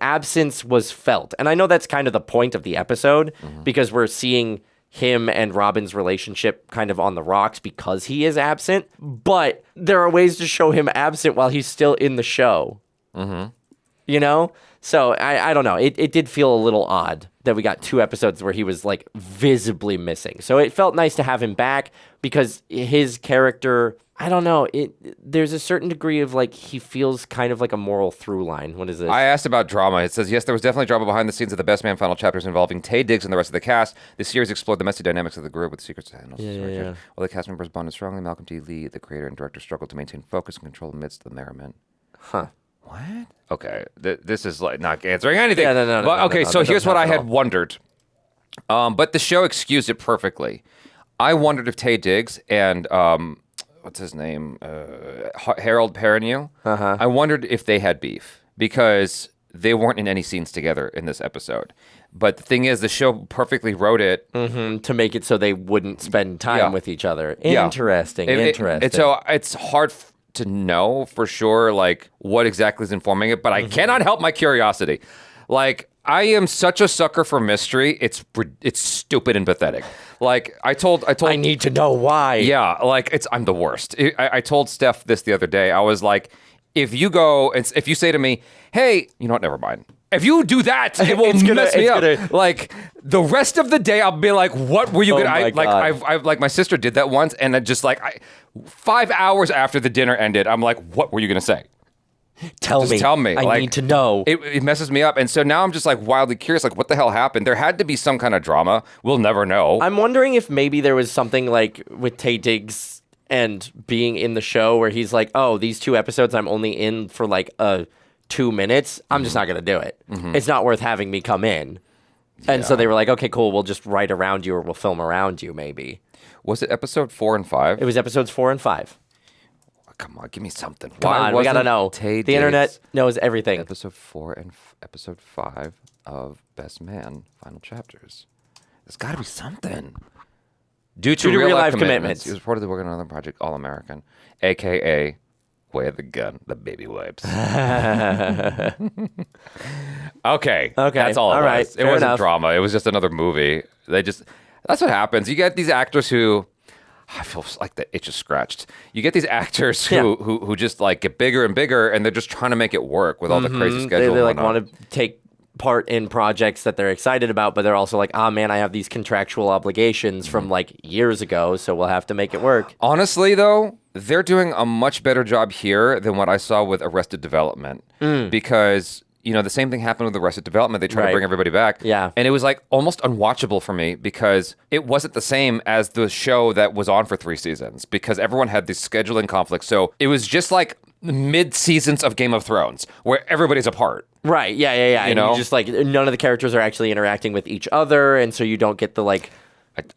absence was felt. And I know that's kind of the point of the episode, because we're seeing him and Robin's relationship kind of on the rocks because he is absent, but there are ways to show him absent while he's still in the show. You know? So I don't know. It did feel a little odd that we got 2 episodes where he was like visibly missing. So it felt nice to have him back because his character, I don't know, there's a certain degree of like he feels kind of like a moral through line. What is this? I asked about drama. It says, yes, there was definitely drama behind the scenes of the Best Man final chapters involving Taye Diggs and the rest of the cast. This series explored the messy dynamics of the group with secrets to handle. Yeah. While the cast members bonded strongly, Malcolm D. Lee, the creator and director, struggled to maintain focus and control amidst the merriment. Huh. What? Okay, this is like not answering anything. Yeah, no. But okay, so here's what I had all. wondered. But the show excused it perfectly. I wondered if Taye Diggs and what's his name, Harold Perrineau. I wondered if they had beef because they weren't in any scenes together in this episode. But the thing is, the show perfectly wrote it to make it so they wouldn't spend time with each other. Interesting. And so it's hard to know for sure, like what exactly is informing it. But I cannot help my curiosity. Like I am such a sucker for mystery. It's stupid and pathetic. Like I told. I need to know why. Yeah, like I'm the worst. I told Steph this the other day. I was like, if you go and if you say to me, hey, you know what? Never mind. If you do that, it will mess me up. Like the rest of the day, I'll be like, "What were you gonna?" I like my sister did that once, and I just 5 hours after the dinner ended, I'm like, "What were you gonna say?" Tell me. I need to know. It messes me up, and so now I'm just like wildly curious. Like, what the hell happened? There had to be some kind of drama. We'll never know. I'm wondering if maybe there was something like with Taye Diggs and being in the show where he's like, "Oh, these 2 episodes, I'm only in for like 2 minutes, I'm just not going to do it. It's not worth having me come in." And so they were like, okay, cool, we'll just write around you or we'll film around you maybe. Was it episode 4 and 5? It was episodes 4 and 5. Oh, come on, give me something. Come on, we got to know. Taye the internet knows everything. Episode 4 and episode 5 of Best Man Final Chapters. There's got to be something. Due to real life commitments. He was reportedly working on another project, All American, a.k.a. Way of the Gun, the baby wipes. Okay. That's all it was. It wasn't drama. It was just another movie. That's what happens. You get these actors who, I feel like the itch is scratched. You get these actors who just like get bigger and bigger, and they're just trying to make it work with all the crazy schedule. They like want to take part in projects that they're excited about, but they're also like, man, I have these contractual obligations from like years ago, so we'll have to make it work. Honestly, though, they're doing a much better job here than what I saw with Arrested Development because, you know, the same thing happened with Arrested Development. They tried to bring everybody back. Yeah. And it was like almost unwatchable for me because it wasn't the same as the show that was on for 3 seasons because everyone had these scheduling conflicts. So it was just like mid-seasons of Game of Thrones where everybody's apart. Right, yeah. You know? And you just like none of the characters are actually interacting with each other, and so you don't get the like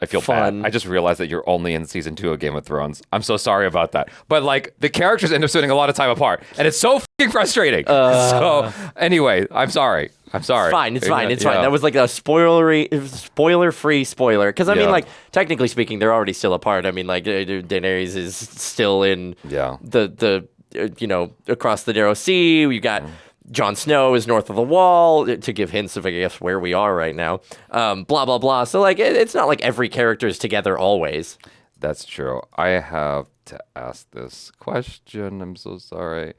I feel bad. I just realized that you're only in season 2 of Game of Thrones. I'm so sorry about that. But like the characters end up spending a lot of time apart, and it's so fucking frustrating. So anyway, I'm sorry. It's fine. It's fine. That was like a spoiler-free spoiler. Because I mean, like technically speaking, they're already still apart. I mean, like Daenerys is still in the across the Narrow Sea. You got. Jon Snow is north of the Wall, to give hints of, I guess, where we are right now. Blah, blah, blah. So, like, it's not like every character is together always. That's true. I have to ask this question. I'm so sorry.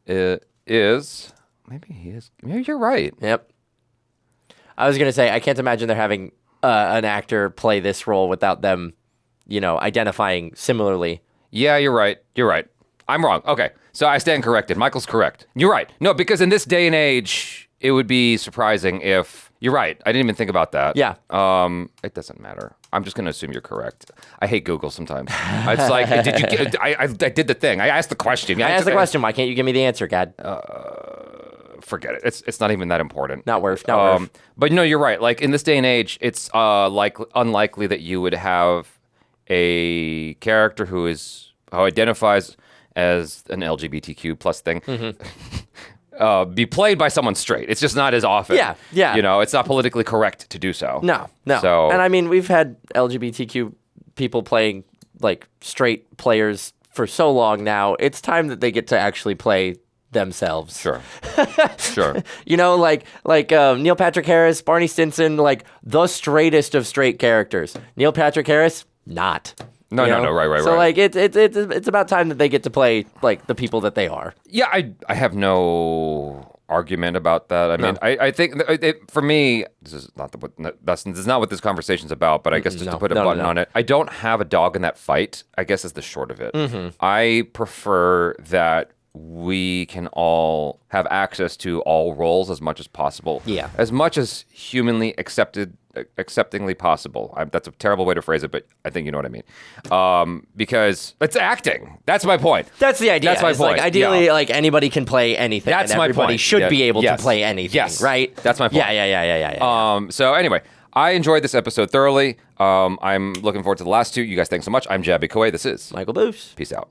It is... Maybe he is... Maybe you're right. Yep. I was going to say, I can't imagine they're having an actor play this role without them, identifying similarly. Yeah, you're right. I'm wrong. Okay. So I stand corrected. Michael's correct. You're right. No, because in this day and age, it would be surprising if... You're right. I didn't even think about that. Yeah. It doesn't matter. I'm just going to assume you're correct. I hate Google sometimes. It's like, did you get... I did the thing. I asked the question. I asked the question. Why can't you give me the answer, God? Forget it. It's not even that important. Not worth. But no, you're right. Like in this day and age, it's unlikely that you would have a character who identifies as an LGBTQ plus thing, be played by someone straight. It's just not as often. Yeah. It's not politically correct to do so. No. So, and I mean, we've had LGBTQ people playing like straight players for so long now. It's time that they get to actually play themselves. Sure. Like Neil Patrick Harris, Barney Stinson, like the straightest of straight characters. Neil Patrick Harris, not. No, right. So like it's about time that they get to play like the people that they are. Yeah, I have no argument about that. I mean, I think for me, this is not what this conversation's about. But I guess just to put a button on it, I don't have a dog in that fight. I guess is the short of it. I prefer that we can all have access to all roles as much as possible. Yeah, as much as humanly acceptingly possible. That's a terrible way to phrase it, but I think you know what I mean. Because it's acting. That's my point. That's the idea. That's my point. Like, ideally, like anybody can play anything. That's and my everybody point. should be able to play anything. Yes. Right. That's my point. Yeah. So anyway, I enjoyed this episode thoroughly. I'm looking forward to the last two. You guys, thanks so much. I'm Jaby Koay. This is Michael Boos. Peace out.